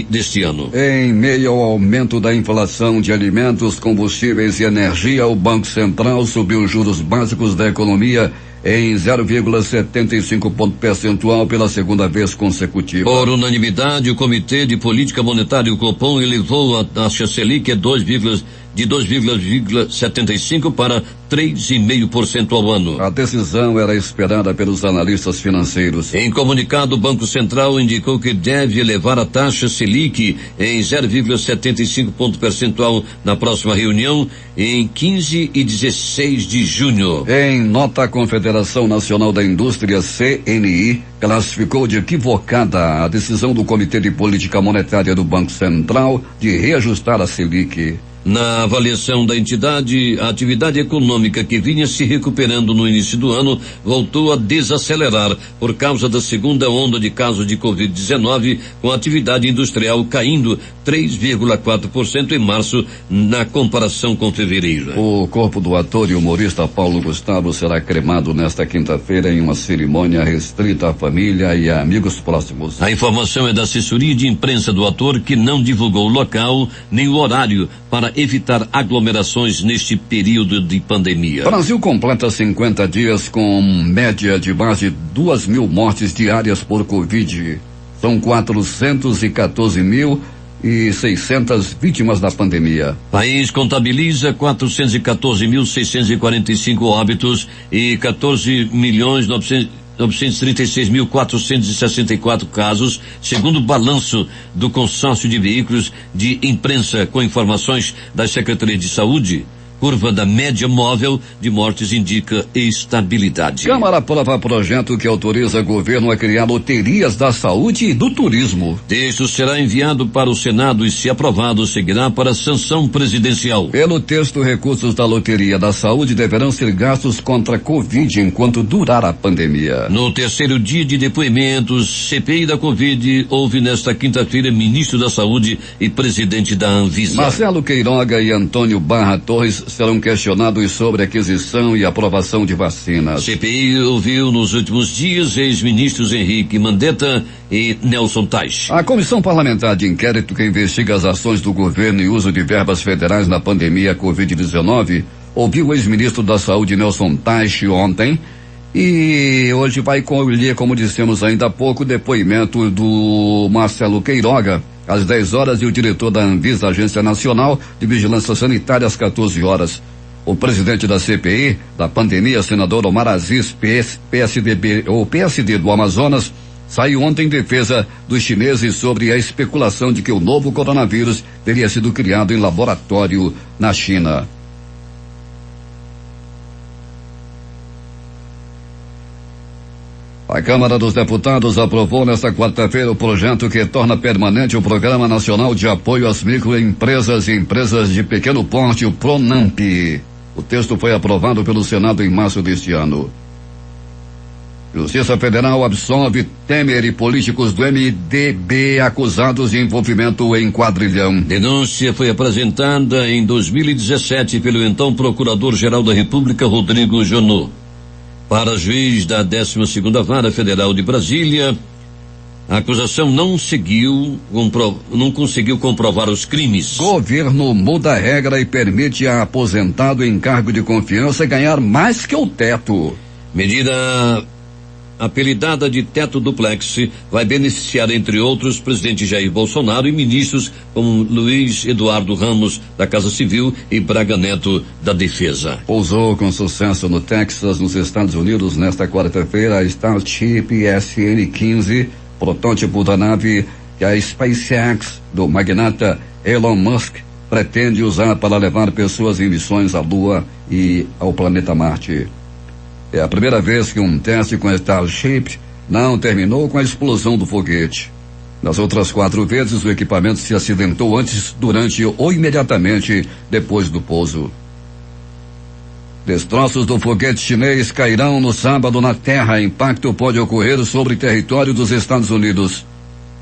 B: deste ano.
A: Em meio ao aumento da inflação de alimentos, combustíveis e energia, o Banco Central subiu os juros básicos da economia em 0,75 ponto percentual pela segunda vez consecutiva.
B: Por unanimidade, o Comitê de Política Monetária, o Copom, elevou a taxa Selic de 2,75 para 3,5% ao ano.
A: A decisão era esperada pelos analistas financeiros.
B: Em comunicado, o Banco Central indicou que deve elevar a taxa Selic em 0,75 ponto percentual na próxima reunião em 15 e 16 de junho.
A: Em nota, a Confederação Nacional da Indústria, CNI, classificou de equivocada a decisão do Comitê de Política Monetária do Banco Central de reajustar a Selic.
B: Na avaliação da entidade, a atividade econômica que vinha se recuperando no início do ano voltou a desacelerar por causa da segunda onda de casos de Covid-19, com a atividade industrial caindo 3,4% em março na comparação com fevereiro.
A: O corpo do ator e humorista Paulo Gustavo será cremado nesta quinta-feira em uma cerimônia restrita à família e a amigos próximos.
B: A informação é da assessoria de imprensa do ator, que não divulgou o local nem o horário para evitar aglomerações neste período de pandemia.
A: Brasil completa 50 dias com média de mais de 2.000 mortes diárias por Covid. São 414.600 vítimas da pandemia.
B: País contabiliza 414.645 óbitos e 14.936.464 casos, segundo o balanço do consórcio de veículos de imprensa com informações da Secretaria de Saúde. Curva da média móvel de mortes indica estabilidade.
A: Câmara aprova projeto que autoriza governo a criar loterias da saúde e do turismo.
B: Texto será enviado para o Senado e, se aprovado, seguirá para a sanção presidencial.
A: Pelo texto, recursos da loteria da saúde deverão ser gastos contra a Covid enquanto durar a pandemia.
B: No terceiro dia de depoimentos, CPI da Covid, houve nesta quinta-feira ministro da Saúde e presidente da Anvisa.
A: Marcelo Queiroga e Antônio Barra Torres serão questionados sobre aquisição e aprovação de vacinas.
B: CPI ouviu nos últimos dias ex-ministros Henrique Mandetta e Nelson Teich.
A: A Comissão Parlamentar de Inquérito que investiga as ações do governo e uso de verbas federais na pandemia Covid-19 ouviu o ex-ministro da Saúde Nelson Teich ontem e hoje vai colher, como dissemos ainda há pouco, o depoimento do Marcelo Queiroga às 10 horas e o diretor da Anvisa, Agência Nacional de Vigilância Sanitária, às 14 horas. O presidente da CPI, da pandemia, senador Omar Aziz, PSD do Amazonas, saiu ontem em defesa dos chineses sobre a especulação de que o novo coronavírus teria sido criado em laboratório na China. A Câmara dos Deputados aprovou nesta quarta-feira o projeto que torna permanente o Programa Nacional de Apoio às Microempresas e Empresas de Pequeno Porte, o PRONAMP. O texto foi aprovado pelo Senado em março deste ano. Justiça Federal absolve Temer e políticos do MDB acusados de envolvimento em quadrilhão.
B: Denúncia foi apresentada em 2017 pelo então Procurador-Geral da República, Rodrigo Janot. Para juiz da 12ª Vara Federal de Brasília, a acusação não conseguiu comprovar os crimes.
A: Governo muda a regra e permite a aposentado em cargo de confiança ganhar mais que o teto.
B: Medida apelidada de teto duplex vai beneficiar, entre outros, presidente Jair Bolsonaro e ministros como Luiz Eduardo Ramos, da Casa Civil, e Braga Neto, da Defesa.
A: Pousou com sucesso no Texas, nos Estados Unidos, nesta quarta-feira, a Starship SN-15, protótipo da nave que a SpaceX, do magnata Elon Musk, pretende usar para levar pessoas em missões à Lua e ao planeta Marte. É a primeira vez que um teste com a Starship não terminou com a explosão do foguete. Nas outras 4 vezes, o equipamento se acidentou antes, durante ou imediatamente depois do pouso. Destroços do foguete chinês cairão no sábado na Terra. Impacto pode ocorrer sobre território dos Estados Unidos.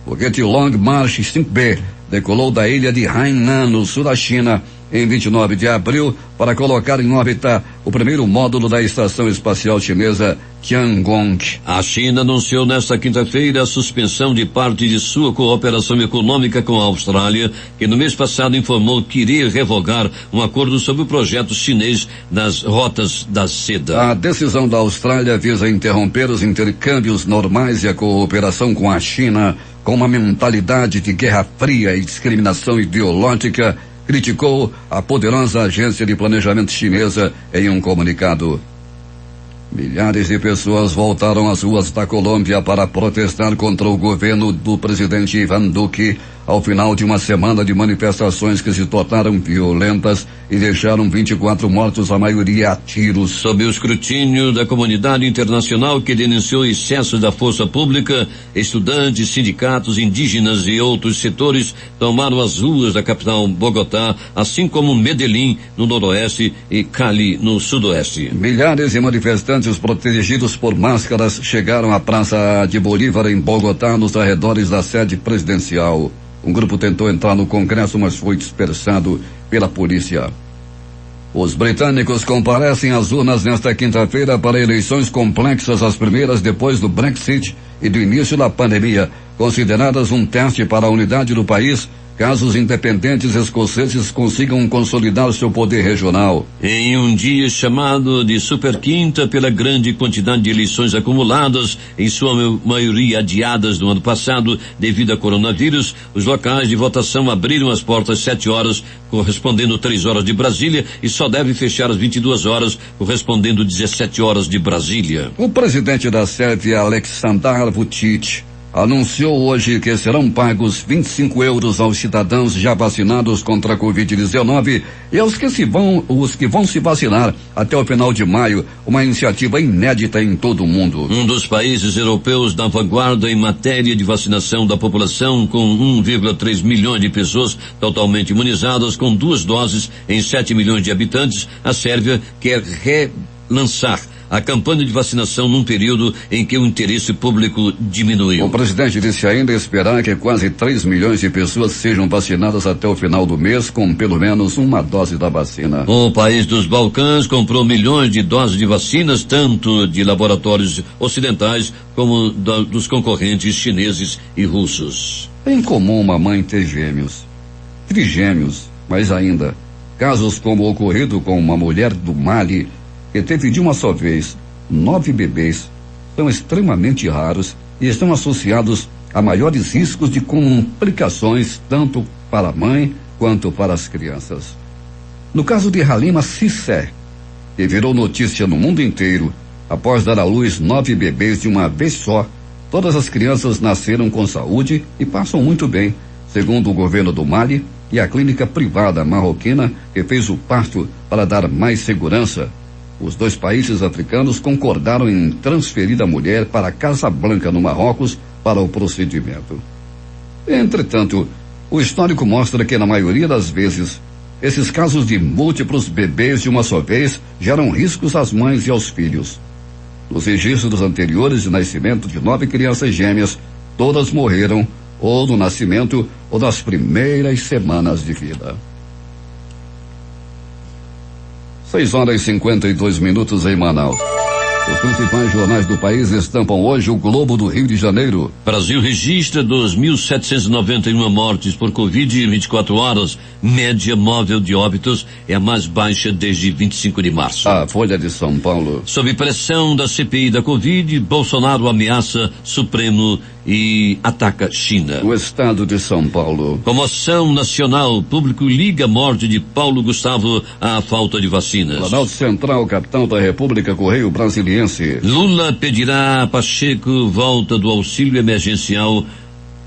A: O foguete Long March 5B decolou da ilha de Hainan, no sul da China, em 29 de abril, para colocar em órbita o primeiro módulo da estação espacial chinesa Tiangong.
B: A China anunciou nesta quinta-feira a suspensão de parte de sua cooperação econômica com a Austrália, que no mês passado informou que iria revogar um acordo sobre o projeto chinês das rotas da seda.
A: A decisão da Austrália visa interromper os intercâmbios normais e a cooperação com a China, com uma mentalidade de guerra fria e discriminação ideológica, criticou a poderosa agência de planejamento chinesa em um comunicado. Milhares de pessoas voltaram às ruas da Colômbia para protestar contra o governo do presidente Iván Duque ao final de uma semana de manifestações que se tornaram violentas e deixaram 24 mortos, a maioria a tiros.
B: Sob o escrutínio da comunidade internacional, que denunciou excessos da força pública, estudantes, sindicatos, indígenas e outros setores tomaram as ruas da capital Bogotá, assim como Medellín, no noroeste, e Cali, no sudoeste.
A: Milhares de manifestantes protegidos por máscaras chegaram à Praça de Bolívar, em Bogotá, nos arredores da sede presidencial. Um grupo tentou entrar no Congresso, mas foi dispersado pela polícia. Os britânicos comparecem às urnas nesta quinta-feira para eleições complexas, as primeiras depois do Brexit e do início da pandemia, consideradas um teste para a unidade do país, caso os independentes escoceses consigam consolidar seu poder regional.
B: Em um dia chamado de Super Quinta pela grande quantidade de eleições acumuladas, em sua maioria adiadas no ano passado devido a coronavírus, os locais de votação abriram as portas às 7 horas, correspondendo 3 horas de Brasília, e só deve fechar às 22 horas, correspondendo 17 horas de Brasília.
A: O presidente da Sérvia, Aleksandar Vučić, anunciou hoje que serão pagos 25 euros aos cidadãos já vacinados contra a Covid-19 e aos que vão se vacinar até o final de maio, uma iniciativa inédita em todo o mundo.
B: Um dos países europeus da vanguarda em matéria de vacinação da população, com 1,3 milhões de pessoas totalmente imunizadas com 2 doses em 7 milhões de habitantes, a Sérvia quer relançar a campanha de vacinação num período em que o interesse público diminuiu.
A: O presidente disse ainda esperar que quase 3 milhões de pessoas sejam vacinadas até o final do mês com pelo menos uma dose da vacina.
B: O país dos Balcãs comprou milhões de doses de vacinas, tanto de laboratórios ocidentais como dos concorrentes chineses e russos.
A: É incomum uma mãe ter gêmeos, trigêmeos, mas ainda, casos como o ocorrido com uma mulher do Mali, que teve de uma só vez 9 bebês, são extremamente raros e estão associados a maiores riscos de complicações tanto para a mãe quanto para as crianças. No caso de Halima Cissé, que virou notícia no mundo inteiro, após dar à luz 9 bebês de uma vez só, todas as crianças nasceram com saúde e passam muito bem, segundo o governo do Mali e a clínica privada marroquina que fez o parto para dar mais segurança. Os 2 países africanos concordaram em transferir a mulher para Casablanca, no Marrocos, para o procedimento. Entretanto, o histórico mostra que, na maioria das vezes, esses casos de múltiplos bebês de uma só vez geram riscos às mães e aos filhos. Nos registros anteriores de nascimento de 9 crianças gêmeas, todas morreram ou no nascimento ou nas primeiras semanas de vida. 6h52 em Manaus. Os principais jornais do país estampam hoje o Globo do Rio de Janeiro.
B: Brasil registra 2.791 mortes por Covid em 24 horas. Média móvel de óbitos é a mais baixa desde 25 de março.
A: A Folha de São Paulo.
B: Sob pressão da CPI da Covid, Bolsonaro ameaça Supremo e ataca China.
A: O Estado de São Paulo.
B: Comoção nacional. Público liga a morte de Paulo Gustavo à falta de vacinas.
A: Planalto Central, capital da República, Correio Brasiliense.
B: Lula pedirá a Pacheco volta do auxílio emergencial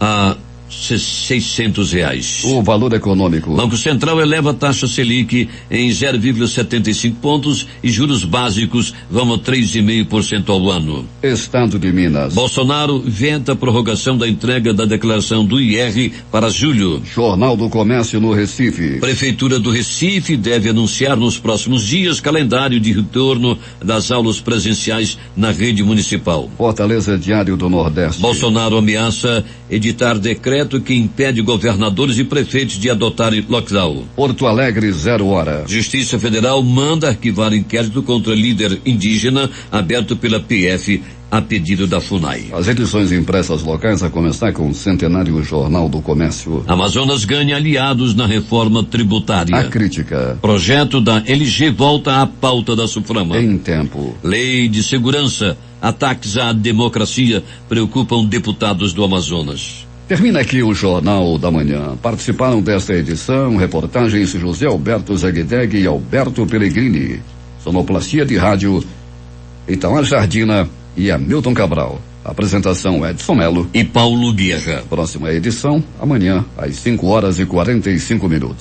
B: a R$600.
A: O valor econômico.
B: Banco Central eleva a taxa Selic em 0,75 pontos e juros básicos vão a 3,5% ao ano.
A: Estado de Minas.
B: Bolsonaro veta a prorrogação da entrega da declaração do IR para julho.
A: Jornal do Comércio no Recife.
B: Prefeitura do Recife deve anunciar nos próximos dias calendário de retorno das aulas presenciais na rede municipal.
A: Fortaleza Diário do Nordeste.
B: Bolsonaro ameaça editar decreto que impede governadores e prefeitos de adotarem lockdown.
A: Porto Alegre, 0 hora.
B: Justiça Federal manda arquivar inquérito contra líder indígena aberto pela PF a pedido da FUNAI.
A: As edições impressas locais a começar com o centenário Jornal do Comércio.
B: Amazonas ganha aliados na reforma tributária.
A: A crítica.
B: Projeto da LG volta à pauta da Suframa.
A: Em tempo.
B: Lei de segurança. Ataques à democracia preocupam deputados do Amazonas.
A: Termina aqui o Jornal da Manhã. Participaram desta edição reportagens José Alberto Zaguedeg e Alberto Pellegrini. Sonoplastia de rádio Itamar Jardina e Hamilton Cabral. Apresentação Edson Melo
B: e Paulo Guerra.
A: Próxima edição amanhã às 5h45.